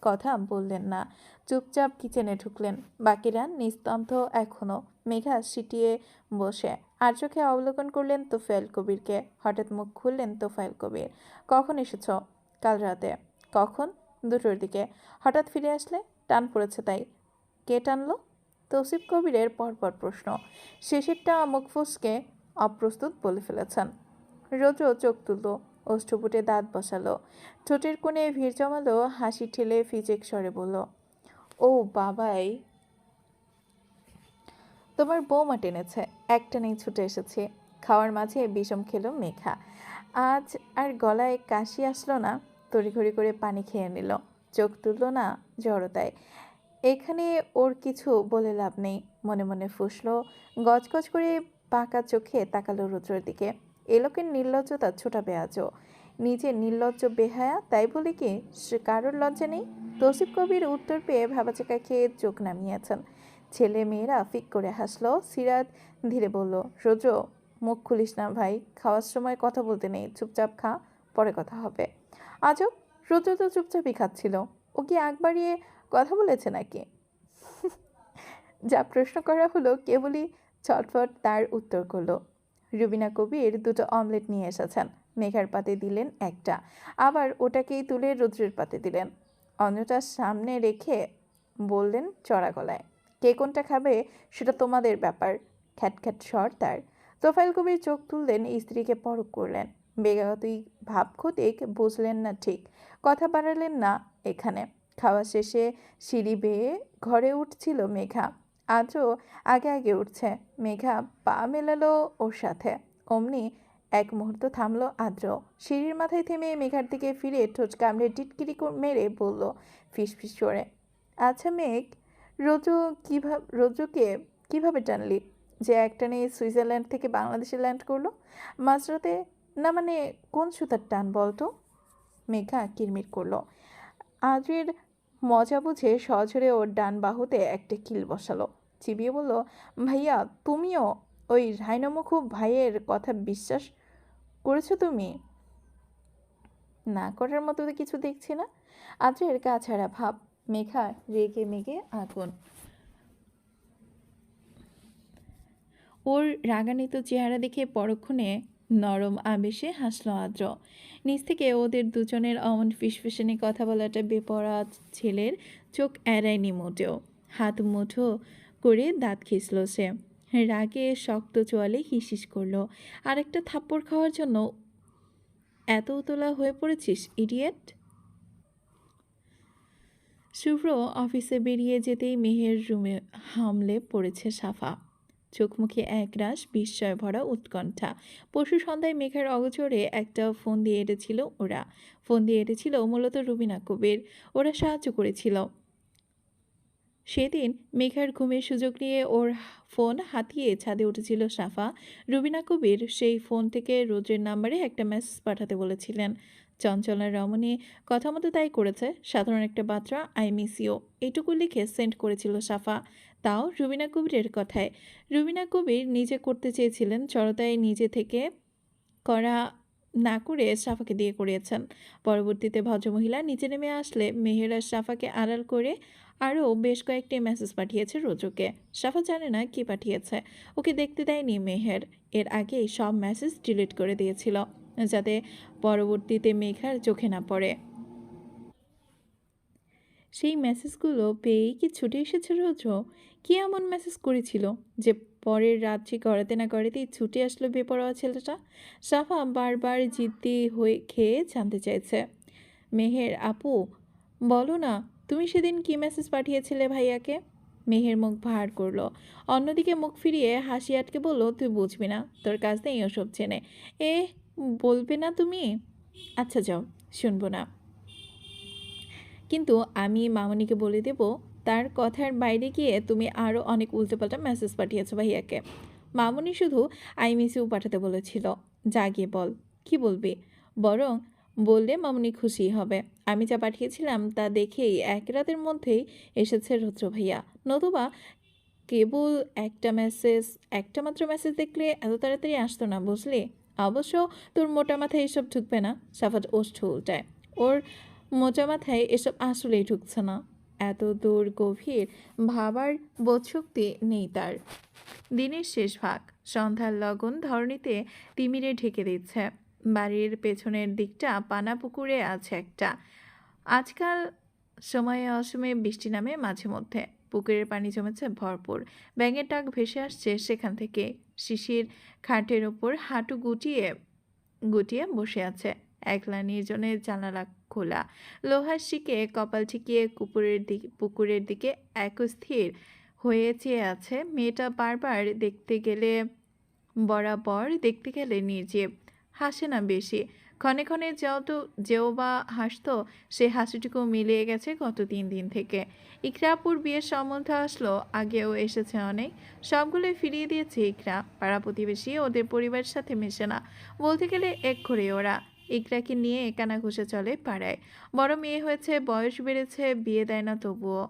[SPEAKER 1] কথা বললেন না, চুপচাপ কিচেনে ঢুকলেন। বাকিরা নিস্তব্ধ এখনো। মেঘা সিটিয়ে বসে আর চোখে অবলোকন করলেন তোফায়েল কবিরকে। হঠাৎ মুখ খুললেন তোফায়েল কবির। কখন এসেছ? কাল রাতে। কখন? 2টোর দিকে। হঠাৎ ফিরে আসলে? টান পড়েছে তাই। কে টানলো? তৌসিফ কবিরের পরপর প্রশ্ন। শেষেরটা মুখ ফসকে অপ্রস্তুত বলে ফেলেছেন। রোজও চোখ তুলল, ওষ্ঠপুটে দাঁত বসালো, ঠোঁটের কোণে ভিড় জমালো, হাসি ঠেলে ফিচেক স্বরে বলল, ও বাবাই, তোমার বৌমা টেনেছে। একটানেই ছুটে এসেছি। খাওয়ার মাঝে বিষম খেলো মেঘা। আজ আর গলায় কাশি আসলো না। তড়িঘড়ি করে পানি খেয়ে নিল। চোখ তুলল না জড়তায়। এখানে ওর কিছু বলে লাভ নেই। মনে মনে ফুঁসলো। গজগজ করে পাকা চোখে তাকালো রুদ্রের দিকে। এ লোকের নির্লজ্জতা ছোটাবে আজও। নিজে নির্লজ্জ বেহায়া, তাই বলে কি কারোর লজ্জা নেই? তৌসিফ কবির উত্তর পেয়ে ভাবাচাকা খেয়ে চোখ নামিয়েছেন। ছেলে মেয়েরা ফিক করে হাসলো। সিরাত ধীরে বলল, রোজ মুখ খুলিস না ভাই, খাওয়ার সময় কথা বলতে নেই, চুপচাপ খা, পরে কথা হবে। আজও রোজ তো চুপচাপই খাচ্ছিল। ও কি আগ বাড়িয়ে কথা বলেছে নাকি? যা প্রশ্ন করা হলো কেবলই ছটফট তার উত্তর করলো। রুবিনা কবির 2টো অমলেট নিয়ে এসেছেন। মেঘার পাতে দিলেন একটা, আবার ওটাকেই তুলে রুদ্রের পাতে দিলেন। অন্যটা সামনে রেখে বললেন চড়া গলায়, কে কোনটা খাবে সেটা তোমাদের ব্যাপার। খ্যাটখ্যাট স্বর তার। তোফায়েল কবির চোখ তুললেন, স্ত্রীকে পরখ করলেন। বেগাগতই ভাবক্ষতিক বুঝলেন না ঠিক, কথা বাড়ালেন না এখানে। খাওয়া শেষে সিঁড়ি বেয়ে ঘরে উঠছিল মেঘা। আজও আগে আগে উঠছে। মেঘা পা মেলালো ওর সাথে। অমনি এক মুহূর্ত থামলো আদ্র। সিঁড়ির মাথায় থেমে মেঘার দিকে ফিরে ঠোঁট কামড়ে টিটকিরি মেরে বলল ফিসফিস করে, আচ্ছা মেঘ, রোজুকে কিভাবে টানলি যে একটানে সুইজারল্যান্ড থেকে বাংলাদেশে ল্যান্ড করলো মাঝরাতে? না মানে কোন সুতার টান বলতো? মেঘা কিরমির করলো। আদ্রের মজা বুঝে সজোরে ওর ডান বাহুতে একটা কিল বসালো। চিবিয়ে বলল, ভাইয়া তুমিও ওই রাইনমুখু ভাইয়ের কথা বিশ্বাস করেছো তুমি? না করার মতো তো কিছু দেখছি না। আদ্রের গা ছাড়া ভাব। মেঘা রেগে মেগে আগুন। ওর রাগান্বিত চেহারা দেখে পরক্ষণে নরম আবেশে হাসল আদ্র। নিচ থেকে ওদের দুজনের অমন ফিসফিসানি কথা বলাটা বেপরোয়া ছেলের চোখ এড়ায়নি মোটেও। হাত মুঠো করে দাঁত খিঁচল সে। রাগে শক্ত চোয়ালে হিসিস করলো, আরেকটা থাপ্পড় খাওয়ার জন্য এত উতলা হয়ে পড়েছিস ইডিয়েট? শুভ্র অফিসে বেরিয়ে যেতেই মেহের রুমে হামলে পড়েছে সাফা। চোখ মুখে একরাশ বিস্ময় ভরা উৎকণ্ঠা। পরশু সন্ধ্যায় মেঘার অগোচরে একটা ফোন দিয়ে এটেছিল ওরা। ফোন দিয়ে এটেছিল মূলত রুবিনা কবির। ওরা সাহায্য করেছিল। সেদিন মেঘার ঘুমের সুযোগ নিয়ে ওর ফোন হাতিয়ে ছাদে উঠেছিল সাফা। রুবিনা কবির সেই ফোন থেকে রোজের নাম্বারে একটা মেসেজ পাঠাতে বলেছিলেন। চঞ্চলা রমণী কথা মতো তাই করেছে। সাধারণ একটা বার্তা, আই মিস ইউ, এইটুকু লিখে সেন্ড করেছিল সাফা। তাও রুবিনা কবিরের কথায়। রুবিনা কবির নিজে করতে চেয়েছিলেন, জড়তায় নিজে থেকে করা না করে সাফাকে দিয়ে করিয়েছেন। পরবর্তীতে ভদ্রমহিলা নিচে নেমে আসলে মেহের আর সাফাকে আড়াল করে আরও বেশ কয়েকটি মেসেজ পাঠিয়েছে রোজুকে। সাফা জানে না কি পাঠিয়েছে, ওকে দেখতে দেয়নি মেহের। এর আগেই সব মেসেজ ডিলিট করে দিয়েছিল যাতে পরবর্তীতে মেঘার চোখে না পড়ে। সেই মেসেজগুলো পেয়েই কি ছুটে এসেছে রোজও? কি এমন মেসেজ করেছিল যে পরের রাত্রি গড়াতে না গড়াতেই ছুটে আসলো বেপরোয়া ছেলেটা? সাফা বারবার জিদ্দি হয়ে খেয়ে জানতে চাইছে। মেহের আপু, বলো না তুমি সেদিন কি মেসেজ পাঠিয়েছিলে ভাইয়াকে? মেহের মুখ ভার করলো। অন্যদিকে মুখ ফিরিয়ে হাসি আটকে বলল, তুই বুঝবি না, তোর কাছ নেই ওসব চেনে। এ বলবে না তুমি? আচ্ছা যাও, শুনবো না। কিন্তু আমি মামনিকে বলে দেব তার কথার বাইরে গিয়ে তুমি আরও অনেক উল্টোপাল্টা মেসেজ পাঠিয়েছো ভাইয়াকে। মামনি শুধু আই মিস ইউ পাঠাতে বলেছিল। যা গিয়ে বল, কি বলবি? বরং বললে মামনি খুশি হবে। আমি যা পাঠিয়েছিলাম তা দেখেই এক রাতের মধ্যেই এসেছে রুদ্র ভাইয়া। নতুবা কেবল একটা মাত্র মেসেজ দেখলে এত তাড়াতাড়ি আসতো না, বুঝলি? অবশ্য তোর মোটা মাথায় এসব ঢুকবে না। সাফাত ওষ্ঠ উল্টায়। ওর মোটা মাথায় এসব আসলেই ঢুকছে না। এত দূর গভীর ভাবার বোধশক্তি নেই তার। দিনের শেষ ভাগ। সন্ধ্যার লগন ধরণীতে তিমিরে ঢেকে দিচ্ছে। বাড়ির পেছনের দিকটা পানা পুকুরে আছে একটা। আজকাল সময়ে অসময়ে বৃষ্টি নামে মাঝে মধ্যে। পুকুরের পানি জমেছে ভরপুর। ব্যাঙের ডাক ভেসে আসছে সেখান থেকে। শিশির খাটের ওপর হাঁটু গুটিয়ে গুটিয়ে বসে আছে। একলা নির্জনে জানালা খোলা। লোহার শিকে কপাল ঠেকিয়ে পুকুরের দিকে একস্থির হয়ে চেয়ে আছে। মেয়েটা বারবার বরাবর দেখতে গেলে নির্জীব। হাসে না বেশি। ক্ষণে ক্ষণে যেও বা হাসতো, সে হাসিটুকু মিলিয়ে গেছে গত 3 দিন থেকে। ইকরাপুর বিয়ের সম্বন্ধ আসলো, আগেও এসেছে অনেক। সবগুলোই ফিরিয়ে দিয়েছে ইকরা। পাড়া প্রতিবেশী ওদের পরিবারের সাথে মেশে না, বলতে গেলে একঘরে ওরা। ইকরাকে নিয়ে কানাঘুষা চলে পাড়ায়। বড় মেয়ে হয়েছে, বয়স বেড়েছে, বিয়ে দেয় না তবুও।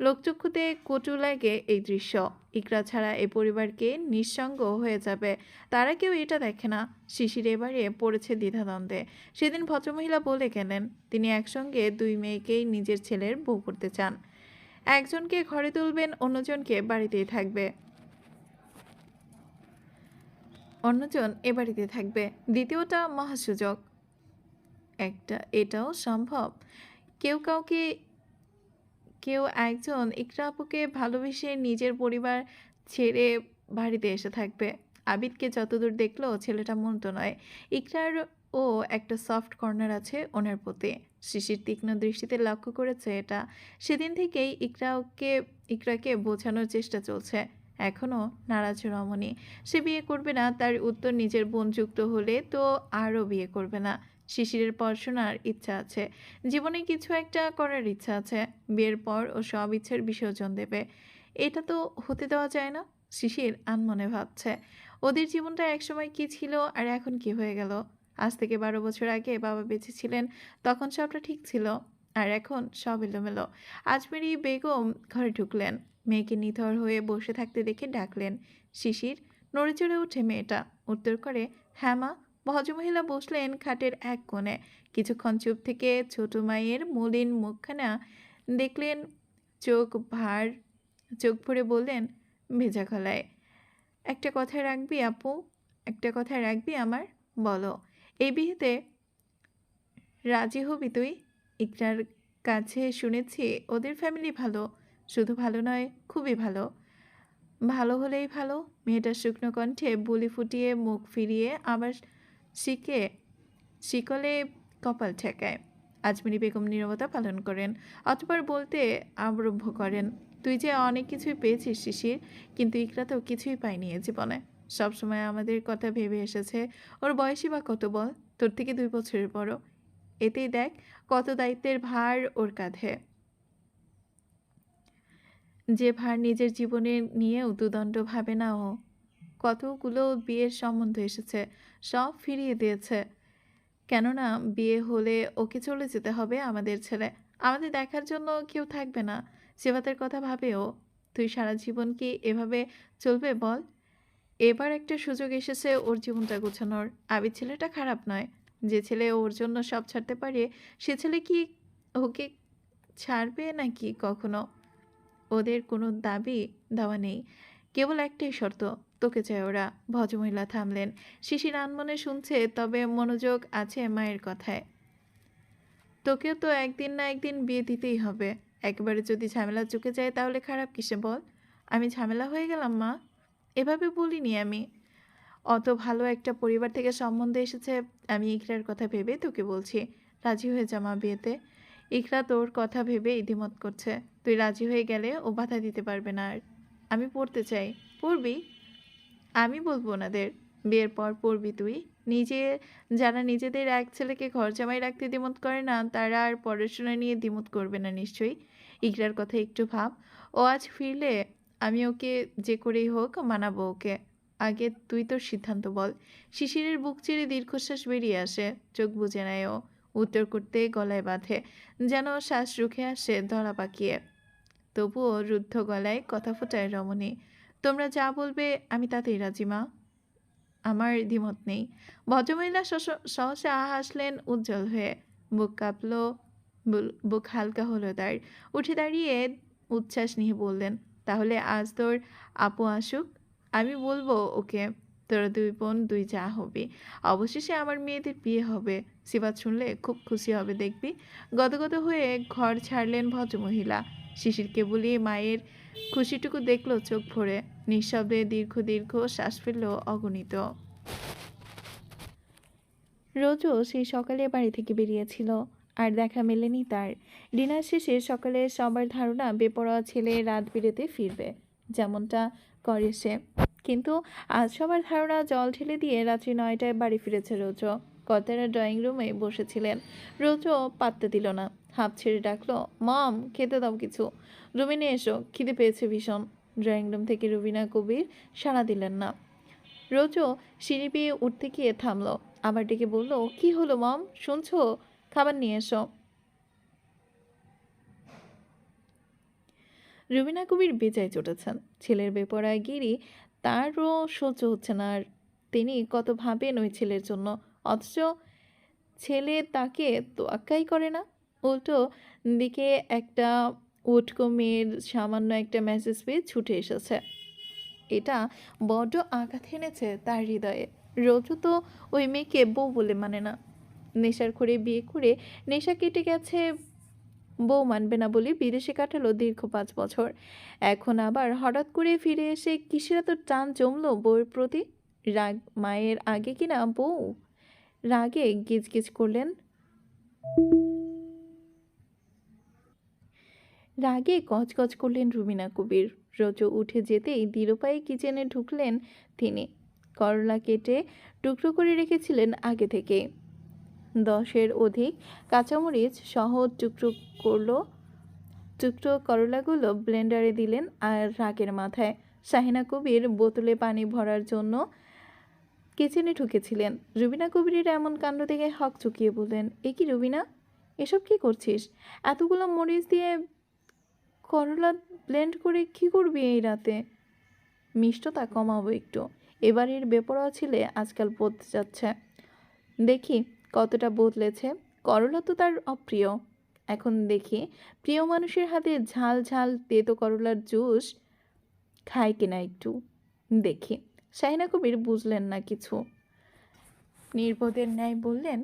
[SPEAKER 1] লোকচক্ষুতে কটু লাগে এই দৃশ্য। ইকরা ছাড়া এ পরিবারকে নিঃসঙ্গ হয়ে যাবে, তারা কেউ এটা দেখে না। শিশির এবারে পড়েছে দ্বিধাদ্বন্দ্বে। সেদিন ভদ্রমহিলা বলে গেলেন তিনি একসঙ্গে 2 মেয়েকেই নিজের ছেলের বউ করতে চান। একজনকে ঘরে তুলবেন, অন্যজন এ বাড়িতে থাকবে। দ্বিতীয়টা মহাসুযোগ। এটাও সম্ভব। কেউ একজন ইকরা আপুকে ভালোবেসে নিজের পরিবার ছেড়ে বাড়িতে এসে থাকবে। আবিদকে যতদূর দেখলো ছেলেটা মন্দ নয়। ইকরার ও একটা সফট কর্নার আছে ওনার প্রতি। শিশির তীক্ষ্ণ দৃষ্টিতে লক্ষ্য করেছে এটা। সেদিন থেকেই ইকরাকে বোঝানোর চেষ্টা চলছে। এখনও নারাজ রমণী। সে বিয়ে করবে না, তার উত্তর নিজের বোন যুক্ত হলে তো আরও বিয়ে করবে না। শিশিরের পড়াশোনার ইচ্ছা আছে, জীবনে কিছু একটা করার ইচ্ছা আছে। বিয়ের পর ও সব ইচ্ছার বিসর্জন দেবে। এটা তো হতে দেওয়া যায় না। শিশির আনমনে ভাবছে, ওদের জীবনটা একসময় কি ছিল আর এখন কি হয়ে গেল। আজ থেকে 12 বছর আগে বাবা বেঁচে ছিলেন, তখন সবটা ঠিক ছিল, আর এখন সব এলোমেলো। আজমেরি বেগম ঘরে ঢুকলেন, মেয়েকে নিথর হয়ে বসে থাকতে দেখে ডাকলেন। শিশির নড়ে চড়ে ওঠে মেয়েটা, উত্তর করে, হ্যাঁ মা। ভদ্রমহিলা বসলেন খাটের এক কোণে। কিছুক্ষণ চুপ থেকে ছোট মায়ের মলিন মুখখানা দেখলেন। চোখ ভরে বললেন ভেজা গলায়, একটা কথা রাখবি আপু, একটা কথা রাখবি আমার, বলো। এই বিয়েতে রাজি হবি তুই? ইকরার কাছে শুনেছি ওদের ফ্যামিলি ভালো, শুধু ভালো নয়, খুবই ভালো। ভালো হলেই ভালো। মেয়েটার শুকনো কণ্ঠে বুলি ফুটিয়ে মুখ ফিরিয়ে আবার শিকলে কপাল ঠেকায়। আজমেরি বেগম নীরবতা পালন করেন, অতঃপর বলতে আরম্ভ করেন, তুই যে অনেক কিছুই পেয়েছিস শিশির, কিন্তু ইকরা তো কিছুই পায়নি এ জীবনে। সবসময় আমাদের কথা ভেবে এসেছে। ওর বয়সই বা কত বল, তোর থেকে 2 বছরের বড়। এতেই দেখ কত দায়িত্বের ভার ওর কাঁধে। যে ভার নিজের জীবনে নিয়েও দুদণ্ড ভাবে না ও। কতগুলো বিয়ের সম্বন্ধ এসেছে, সব ফিরিয়ে দিয়েছে। কেননা বিয়ে হলে ওকে চলে যেতে হবে আমাদের ছেড়ে। আমাদের দেখার জন্য কেউ থাকবে না। সেবাতের কথা ভাবে ও। তুই সারা জীবন কি এভাবে চলবে বল? এবার একটা সুযোগ এসেছে ওর জীবনটা গোছানোর। আবির ছেলেটা খারাপ নয়। যে ছেলে ওর জন্য সব ছাড়তে পারে, সে ছেলে কি ওকে ছাড়বে নাকি কখনো? ওদের কোনো দাবি দেওয়া নেই, কেবল একটাই শর্ত, তোকে চায় ওরা। ভদ্রমহিলা থামলেন। শিশির আনমনে শুনছে, তবে মনোযোগ আছে মায়ের কথায়। তোকেও তো একদিন না একদিন বিয়ে দিতেই হবে। একেবারে যদি ঝামেলা চুকে যায় তাহলে খারাপ কিসে বল? আমি ঝামেলা হয়ে গেলাম মা? এভাবে বলিনি আমি। অত ভালো একটা পরিবার থেকে সম্বন্ধ এসেছে, আমি ইকরার কথা ভেবে তোকে বলছি, রাজি হয়ে যা মা বিয়েতে। ইকরা তোর কথা ভেবে ইতিমত করছে। তুই রাজি হয়ে গেলে ও বাধা দিতে পারবে না আর। আমি পড়তে চাই। পড়বি? আমি বলবো ওনাদের, বিয়ের পর পড়বি তুই। যারা নিজেদের এক ছেলেকে ঘর জামাই রাখতে দ্বিমত করে না, তারা আর পড়াশোনা নিয়ে দ্বিমত করবে না নিশ্চয়ই। ইকরার কথা একটু ভাব। ও আজ ফিরলে আমি ওকে যে করেই হোক মানাবো ওকে। আগে তুই তোর সিদ্ধান্ত বল। শিশিরের বুক চিরে দীর্ঘশ্বাস বেরিয়ে আসে, চোখ বুজে নেয় ও। উত্তর করতে গলায় বাঁধে, যেন শ্বাস রুখে আসে ধরা পাকিয়ে। তবুও রুদ্ধ গলায় কথা ফোটায় রমণী, তোমরা যা বলবে আমি তাতেই রাজি মা, আমার দ্বিমত নেই। ভদ্রমহিলা সহসা হাসলেন উজ্জ্বল হয়ে। বুক কাঁপল, বুক হালকা হলো তার। উঠে দাঁড়িয়ে উচ্ছ্বাস নিয়ে বললেন, তাহলে আজ তোর আপু আসুক, আমি বলবো ওকে তোরা দুই বোন দুই যা হবি, অবশেষে আমার মেয়েদের বিয়ে হবে। সিফাত শুনলে খুব খুশি হবে দেখবি। গদগদ হয়ে ঘর ছাড়লেন ভদ্রমহিলা। শিশির কেবলই মায়ের খুশিটুকু দেখলো চোখ ভরে, নিঃশব্দে দীর্ঘ দীর্ঘ শ্বাস ফেলল অগণিত। রোজও সেই সকালে বাড়ি থেকে বেরিয়েছিল, আর দেখা মেলেনি তার। ডিনার শেষে সকালে সবার ধারণা বেপরোয়া ছেলে রাত বিরেতে ফিরবে, যেমনটা করে সে। কিন্তু আজ সবার ধারণা জল ঢেলে দিয়ে রাত্রি 9টায় বাড়ি ফিরেছে রোজও। কর্তারা ড্রয়িং রুমে বসেছিলেন। রোজও পাত্তা দিল না, হাঁপ ছেড়ে ডাকলো, মম খেতে দাও কিছু। রুমে নিয়ে এসো, খিদে পেয়েছে ভীষণ। ড্রয়িং রুম থেকে রুবিনা কবির সাড়া দিলেন না। রোজও সিঁড়ি বেয়ে উঠতে গিয়ে থামলো, আবার ডেকে বলল, কি হলো মম, শুনছো? খাবার নিয়ে এসো। রুবিনা কবির বেজায় চটেছেন। ছেলের বেপরোয়াগিরি তারও সহ্য হচ্ছে না আর। তিনি কত ভাবেন ওই ছেলের জন্য, অথচ ছেলে তাকে তোয়াক্কাই করে না। উল্টো দিকে একটা উটকো মেয়ের সামান্য একটা মেসেজ পেয়ে ছুটে এসেছে। এটা বড্ড আঘাত এনেছে তার হৃদয়ে। রোজু তো ওই মেয়েকে বউ বলে মানে না। নেশার করে বিয়ে করে নেশা কেটে গেছে, বউ মানবে না বলে বিদেশে কাটালো দীর্ঘ 5 বছর। এখন আবার হঠাৎ করে ফিরে এসে কিসের এত টান জমলো বউয়ের প্রতি? রাগ মায়ের আগে কিনা বউ? রাগে গিজগিজ করলেন, রাগে গজগজ করলেন রুবিনা কবির। রোজু উঠে যেতেই দৃঢ়পায়ে কিচেনে ঢুকলেন তিনি। করলা কেটে টুকরো করে রেখেছিলেন আগে থেকে। 10-এর অধিক কাঁচামরিচ সহ টুকরো করলো। টুকরো করলাগুলো ব্লেন্ডারে দিলেন আর রাগের মাথায় শাহিনা কবির বোতলে পানি ভরার জন্য কিচেনে ঢুকেছিলেন। রুবিনা কবিরের এমন কাণ্ড দেখে হক চুকিয়ে বললেন, এ কি রুবিনা, এসব কি করছিস? এতগুলো মরিচ দিয়ে করলা ব্লেন্ড করে কি করবি এই রাতে? মিষ্টতা কমাবো একটু, এবারের বেপরোয়া ছেলে আজকাল বদলে যাচ্ছে। দেখি কতটা বদলেছে। করলা তো তার অপ্রিয়, এখন দেখি প্রিয় মানুষের হাতে ঝাল ঝাল তেতো করলার জুস খায় কিনা একটু দেখি। শাহিনা কবির বুঝলেন না কিছু, নির্বোধের ন্যায় বললেন,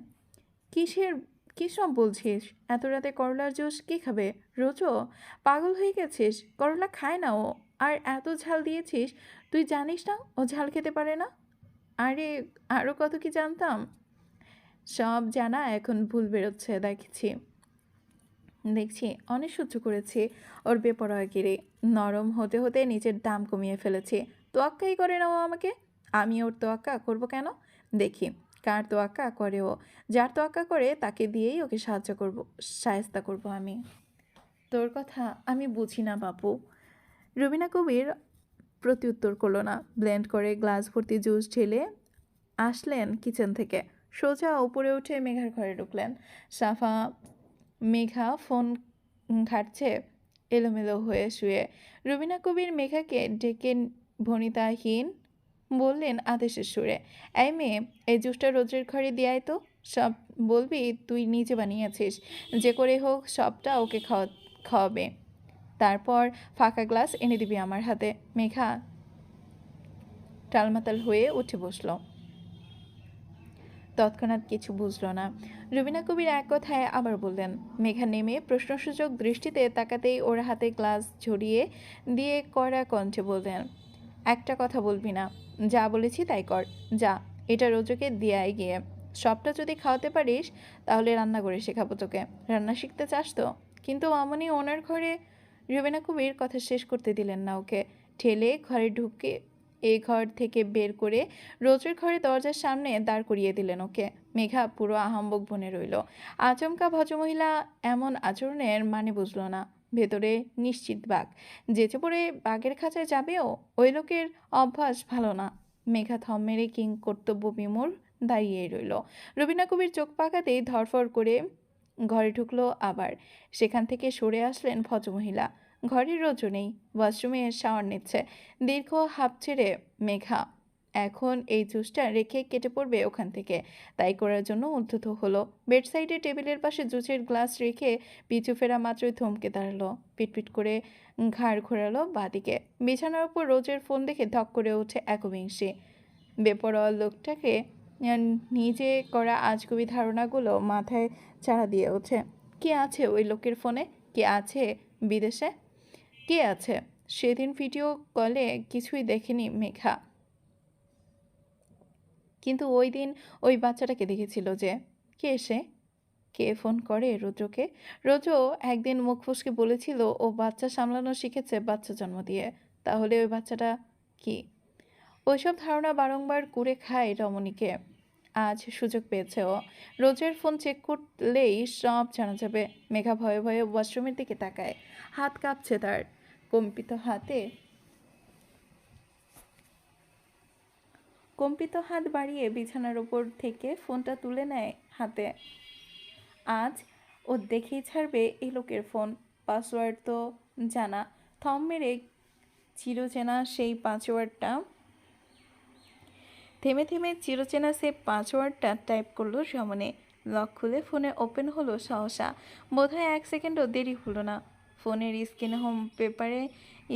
[SPEAKER 1] কিসের কী সব বলছিস? এত রাতে করলার জুস কে খাবে? রোজও পাগল হয়ে গেছিস? করলা খায় না ও। আর এত ঝাল দিয়েছিস, তুই জানিস না ও ঝাল খেতে পারে না? আরে আরও কত কি জানতাম। সব জানা এখন ভুল বেরোচ্ছে, দেখছি অনেক সহ্য করেছি ওর বেপরোয়াগিরি। নরম হতে হতে নিজের দাম কমিয়ে ফেলেছি। তোয়াক্কাই করে না ও আমাকে, আমি ওর তোয়াক্কা করব কেন? দেখি কার তোয়াক্কা করে ও। যার তোয়াক্কা করে তাকে দিয়েই ওকে শায়েস্তা করব আমি। তোর কথা আমি বুঝি না বাপু। রুবিনা কবির প্রত্যুত্তর করলো না। ব্লেন্ড করে গ্লাস ভর্তি জুস ঢেলে আসলেন কিচেন থেকে। সোজা উপরে উঠে মেঘার ঘরে ঢুকলেন। সাফা মেঘা ফোন ঘাটছে এলোমেলো হয়ে শুয়ে। রুবিনা কবির মেঘাকে ডেকে ভনিতাহীন বললেন আদেশের সুরে, এই মেয়ে, এই জুসটা রোজের ঘরে দিয়াই তো। সব বলবি তুই নিজে বানিয়েছিস, যে করে হোক সবটা ওকে খাওয়াবে। তারপর ফাঁকা গ্লাস এনে দিবি আমার হাতে। মেঘা টালমাতাল হয়ে উঠে বসলো, তৎক্ষণাৎ কিছু বুঝল না। রুবিনা কবির এক কথায় আবার বললেন। মেঘা নেমে প্রশ্নসূচক দৃষ্টিতে তাকাতেই ওর হাতে গ্লাস ঝরিয়ে দিয়ে কড়া কণ্ঠে বললেন, একটা কথা বলবি না, যা বলেছি তাই কর। যা, এটা রোজকে দিয়াই গিয়ে। সবটা যদি খাওয়াতে পারিস তাহলে রান্না করে শেখাবো তোকে। রান্না শিখতে চাস তো? কিন্তু অমনি ওনার ঘরে। রুবিনা কবির কথা শেষ করতে দিলেন না ওকে। ঠেলে ঘরে ঢুকে এই ঘর থেকে বের করে রোজের ঘরে দরজার সামনে দাঁড় করিয়ে দিলেন ওকে। মেঘা পুরো আহাম্বক বনে রইল। আচমকা ভদ্রমহিলা এমন আচরণের মানে বুঝল না। ভেতরে নিশ্চিত বাঘ, যেচে পড়ে বাঘের খাঁচায় যাবেও ওই লোকের অভ্যাস ভালো না। মেঘা থম মেরে কিং কর্তব্য বিমূঢ় দাঁড়িয়ে রইল। রুবিনা কবির চোখ পাকাতেই ধরফড় করে ঘরে ঢুকলো আবার। সেখান থেকে সরে আসলেন ভদ্রমহিলা। ঘরে রোজও নেই, ওয়াশরুমে শাওয়ার নিচ্ছে। দীর্ঘ হাঁপ ছেড়ে মেঘা এখন এই জুসটা রেখে কেটে পড়বে ওখান থেকে। তাই করার জন্য উদ্ধত হলো। বেডসাইডে টেবিলের পাশে জুসের গ্লাস রেখে পিছু ফেরা মাত্রই থমকে দাঁড়ালো। পিটপিট করে ঘাড় ঘোরালো বাঁদিকে। বিছানার উপর রোজের ফোন দেখে ধক করে ওঠে একবিংশী। বেপরোয়া লোকটাকে নিজে করা আজগুবি ধারণাগুলো মাথায় চাড়া দিয়ে ওঠে। কে আছে ওই লোকের ফোনে? কে আছে বিদেশে? কে আছে? সেদিন ভিডিও কলে কিছুই দেখেনি মেঘা, কিন্তু ওই দিন ওই বাচ্চাটাকে দেখেছিল যে। কে সে? কে ফোন করে রুদ্রকে? রুদ্র একদিন মুখ ফসকে বলেছিল ও বাচ্চা সামলানো শিখেছে বাচ্চা জন্ম দিয়ে। তাহলে ওই বাচ্চাটা কি? ওইসব ধারণা বারংবার কুরে খায় রমণীকে। আজ সুযোগ পেয়েছে ও। রোজের ফোন চেক করলেই সব জানা যাবে। মেঘা ভয়ে ভয়ে ওয়াশরুমের দিকে তাকায়। হাত কাঁপছে তার। কম্পিত হাত বাড়িয়ে বিছানার উপর থেকে ফোনটা তুলে নেয় হাতে। আজ ও দেখেই ছাড়বে এই লোকের ফোন। পাসওয়ার্ড তো জানা। থম মেরে চিরচেনা সেই পাসওয়ার্ডটা থেমে থেমে চিরচেনা সেই পাসওয়ার্ডটা টাইপ করলো রমণী। লক খুলে ফোনে ওপেন হলো সহসা। বোধহয় 1 সেকেন্ডও দেরি হলো না। ফোনের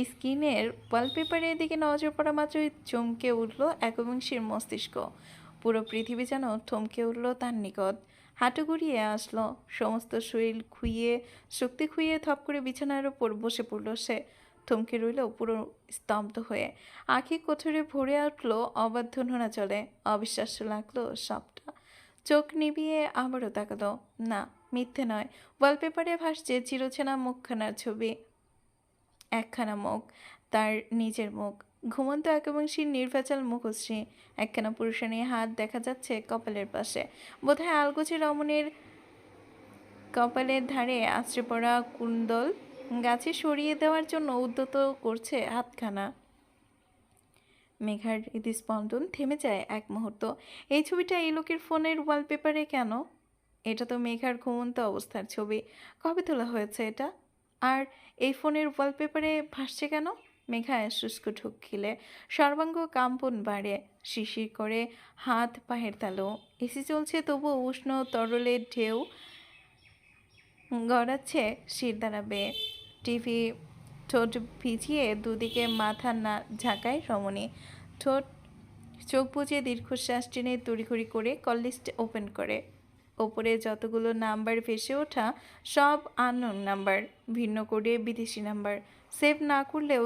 [SPEAKER 1] স্ক্রিনের ওয়ালপেপারের দিকে নজর পড়া মাত্রই চমকে উঠল একবিংশীর মস্তিষ্ক। পুরো পৃথিবী যেন থমকে উঠল তার নিকট। হাঁটু গড়িয়ে আসলো। সমস্ত শরীর শক্তি খুইয়ে থপ করে বিছানার ওপর বসে পড়ল সে। থমকে রইল পুরো স্তব্ধ হয়ে। আঁখি কোঠরে ভরে উঠলো অবাধ্য নোনা চলে। অবিশ্বাস্য লাগলো সবটা। চোখ নিভিয়ে আবারও তাকালো। না, মিথ্যে নয়। ওয়ালপেপারে ভাসছে চিরচেনা মুখখানার ছবি। একখানা মুখ, তার নিজের মুখ। ঘুমন্ত একবিংশীর নির্ভেজাল মুখশ্রী। একখানা পুরুষালী হাত দেখা যাচ্ছে কপালের পাশে। বোধহয় আলগোছে রমণীর কপালের ধারে আছড়ে পড়া কুণ্ডল গাছে সরিয়ে দেওয়ার জন্য উদ্যত করছে হাতখানা। মেঘার হৃদস্পন্দন থেমে যায় এক মুহূর্ত। এই ছবিটা এই লোকের ফোনের ওয়ালপেপারে কেন? এটা তো মেঘার ঘুমন্ত অবস্থার ছবি। কবে তোলা হয়েছে এটা? আর এই ফোনের ওয়ালপেপারে ভাসছে কেন? মেঘা শুষ্ক ঢুক খিলে সর্বাঙ্গ কাম্পন বাড়ে। শিশির করে হাত পায়ের তালু। এসি চলছে, তবুও উষ্ণ তরলের ঢেউ গড়াচ্ছে শিরদাঁড়া বেয়ে। টিভি ঠোঁট ভিজিয়ে দুদিকে মাথা না ঝাঁকায় রমণী। চোখ বুজে দীর্ঘশ্বাস টেনে তড়িঘড়ি করে কল লিস্ট ওপেন করে। ওপরে যতগুলো নাম্বার ভেসে ওঠা সব আননোন নাম্বার, ভিন্ন কোডে বিদেশি নাম্বার। সেভ না করলেও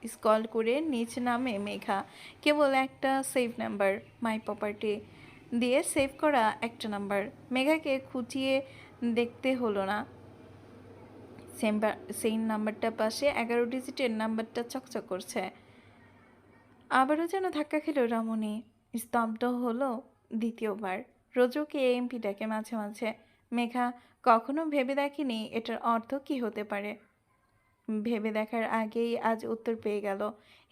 [SPEAKER 1] স্ক্রল করে নিচ নামে মেঘা। কেবল একটা সেভ নাম্বার, মাই প্রপার্টি দিয়ে সেভ করা একটা নাম্বার। মেঘাকে খুঁটিয়ে দেখতে হলো না। সেই নাম্বারটা পাশে 11 ডিজিটের নাম্বারটা চকচক করছে। আবারও যেন ধাক্কা খেল রমণী। স্তব্ধ হলো দ্বিতীয়বার। রোজকে এমপি ডাকে মাঝে মাঝে। মেঘা কখনো ভেবে দেখেনি এটার অর্থ কি হতে পারে। ভেবে দেখার আগেই আজ উত্তর পেয়ে গেল।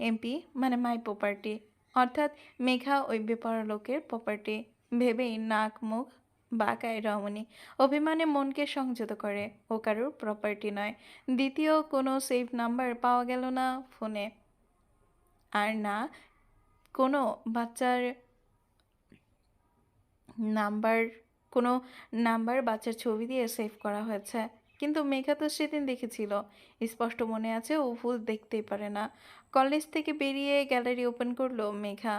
[SPEAKER 1] এমপি মানে মাই প্রপার্টি, অর্থাৎ মেঘা ওই বেপরা লোকের প্রপার্টি। ভেবেই নাক মুখ বাঁকায় রমণী। অভিমানে মনকে সংযত করে। ও কারোর প্রপার্টি নয়। দ্বিতীয় কোনো সেভ নাম্বার পাওয়া গেল না ফোনে। আর না কোনো বাচ্চার নাম্বার, কোনো নাম্বার বাচ্চার ছবি দিয়ে সেভ করা হয়েছে। কিন্তু মেঘা তো সেদিন দেখেছিল। স্পষ্ট মনে আছে ও ভুল দেখতেই পারে না। কলেজ থেকে বেরিয়ে গ্যালারি ওপেন করলো মেঘা।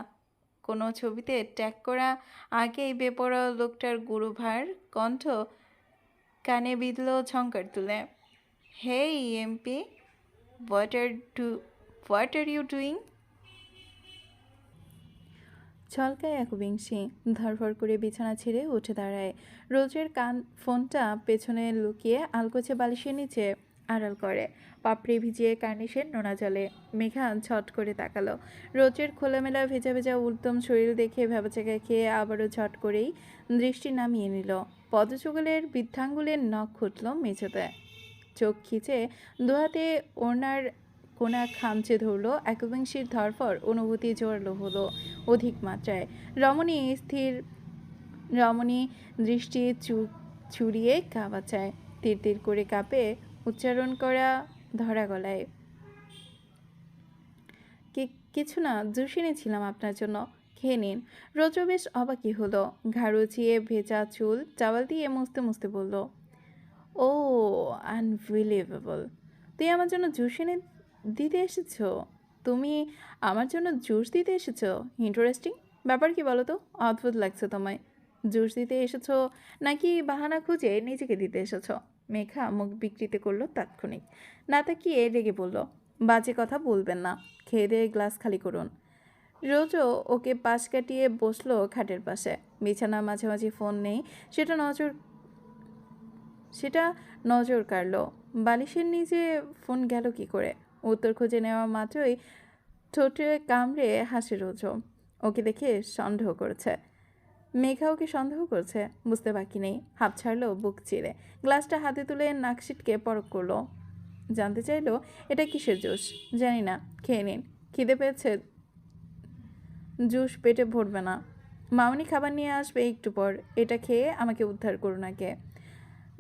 [SPEAKER 1] কোনো ছবিতে ট্যাগ করা আগেই বেপরোয়া লোকটার গুরুভার কণ্ঠ কানে বিঁধল ঝংকার তুলে। Hey MP, what are you doing? ছলকায় একবিংশী ধরফর করে বিছানা ছেড়ে উঠে দাঁড়ায়। রোজের ফোনটা পেছনে লুকিয়ে আলগোছে বালিশের নিচে আড়াল করে। পাপড়ি ভিজিয়ে কার্নিশের নোনা জলে। মেঘা ঝট করে তাকালো। রোজের খোলামেলা ভেজা ভেজা উদ্যম শরীর দেখে ভেবাচাকা খেয়ে আবারও ঝট করেই দৃষ্টি নামিয়ে নিল। পদযুগলের বৃদ্ধাঙ্গুলের নখ খুঁটল মেঝেতে। চোখ খিচে দুহাতে ওড়নার কোনা খামচে ধরল। একবিংশীর ধরফর অনুভূতি জোরালো হলো অধিক মাত্রায়। রমণী দৃষ্টি ছুড়িয়ে কাঁপা চায়। তীর তীর করে কাঁপে উচ্চারণ করা ধরা গলায়। কিছু না, জুস এনেছিলাম আপনার জন্য, খেয়ে নিন। রোজ বেশ অবাকই হলো, ঘাড় উঁচিয়ে ভেজা চুল টাওয়াল দিয়ে মুছতে মুছতে বলল, ও আনবিলিভেবল, তুই আমার জন্য জুস এনে দিতে এসেছো? তুমি আমার জন্য জুস দিতে এসেছো? ইন্টারেস্টিং। ব্যাপার কি বলো তো? অদ্ভুত লাগছে তোমায়। জুস দিতে এসেছো নাকি বাহানা খুঁজে নিজেকে দিতে এসেছো? মেঘা মুখ বিকৃত করলো তাৎক্ষণিক, না তাকিয়ে রেগে বলল, বাজে কথা বলবেন না, খেয়ে দিয়ে গ্লাস খালি করুন। রোজও ওকে পাশ কাটিয়ে বসলো খাটের পাশে। বিছানার মাঝামাঝি ফোন নেই, সেটা সেটা নজর কাড়ল। বালিশের নিচে ফোন গেল কি করে? উত্তর খুঁজে নেওয়া মাত্রই ঠোঁটে কামড়ে হাসে রোজ। ওকে দেখে সন্দেহ করেছে। মেঘা ওকে সন্দেহ করছে, বুঝতে বাকি নেই। হাঁপ ছাড়লো বুক চিরে, গ্লাসটা হাতে তুলে নাক সিটকে পরক করলো। জানতে চাইলো, এটা কিসের জুস? জানি না, খেয়ে নিন। খিদে পেয়েছে, জুস পেটে ভরবে না। মামনি খাবার নিয়ে আসবে একটু পর, এটা খেয়ে আমাকে উদ্ধার করুন আগে।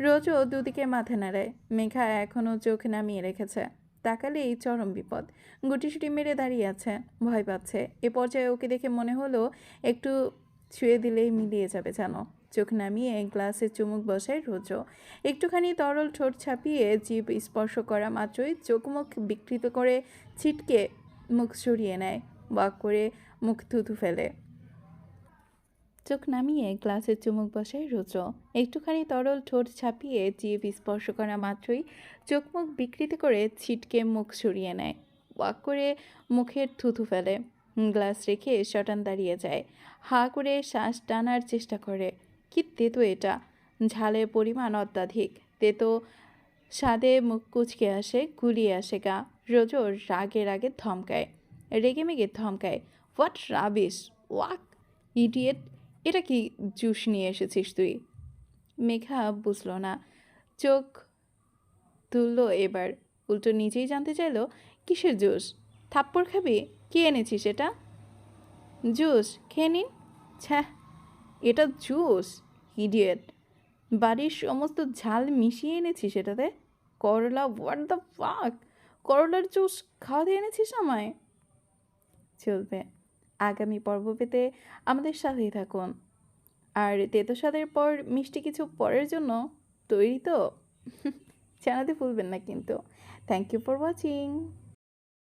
[SPEAKER 1] রোজও দুদিকে মাথা নাড়ায়। মেঘা এখনও চোখ নামিয়ে রেখেছে। তাকালেই চরম বিপদ। গুটিসুটি মেরে দাঁড়িয়ে আছে, ভয় পাচ্ছে। এ পর্যায়ে ওকে দেখে মনে হলো একটু ছুঁয়ে দিলেই মিলিয়ে যাবে যেন। চোখ নামিয়ে গ্লাসে চুমুক বসায় রোজও। একটুখানি তরল ঠোঁট ছাপিয়ে জিভ স্পর্শ করা মাত্রই চোখ মুখ বিকৃত করে ছিটকে মুখ সরিয়ে নেয়, ওয়াক করে মুখ থুথু ফেলে। চোখ নামিয়ে গ্লাসের চুমুক বসায় রোজ। একটুখানি তরল ঠোঁট ছাপিয়ে জিভ স্পর্শ করা মাত্রই চোখ মুখ বিকৃতি করে ছিটকে মুখ সরিয়ে নেয়, ওয়াক করে মুখের থুথু ফেলে। গ্লাস রেখে শটান দাঁড়িয়ে যায়, হা করে শ্বাস টানার চেষ্টা করে। কি তেতো এটা! ঝালের পরিমাণ অত্যাধিক। তেতো স্বাদে মুখ কুচকে আসে, গুলিয়ে আসে গা। রোজও রাগে রাগে ধমকায়, রেগে মেগে ধমকায়, হোয়াট রাবিশ! Walk idiot! এটা কি জুস নিয়ে এসেছিস তুই? মেঘা বুঝল না, চোখ তুলল এবার। উল্টো নিজেই জানতে চাইলো, কিসের জুস? থাপ্পড় খাবি? কে এনেছিস এটা? জুস খেয়ে নিন। ছ্যাঃ, এটা জুস? ইডিয়েট! বাড়ির সমস্ত ঝাল মিশিয়ে এনেছিস এটাতে? করলা, হোয়াট দ্য ফাক! করলার জুস খাওয়াতে এনেছিস আমায়? চলবে, আগামী পর্ব পেতে আমাদের সাথেই থাকুন। আর তেতো স্বাদের পর মিষ্টি কিছু পরের জন্য তৈরি তো? জানাতে ভুলবেন না কিন্তু। Thank you for watching.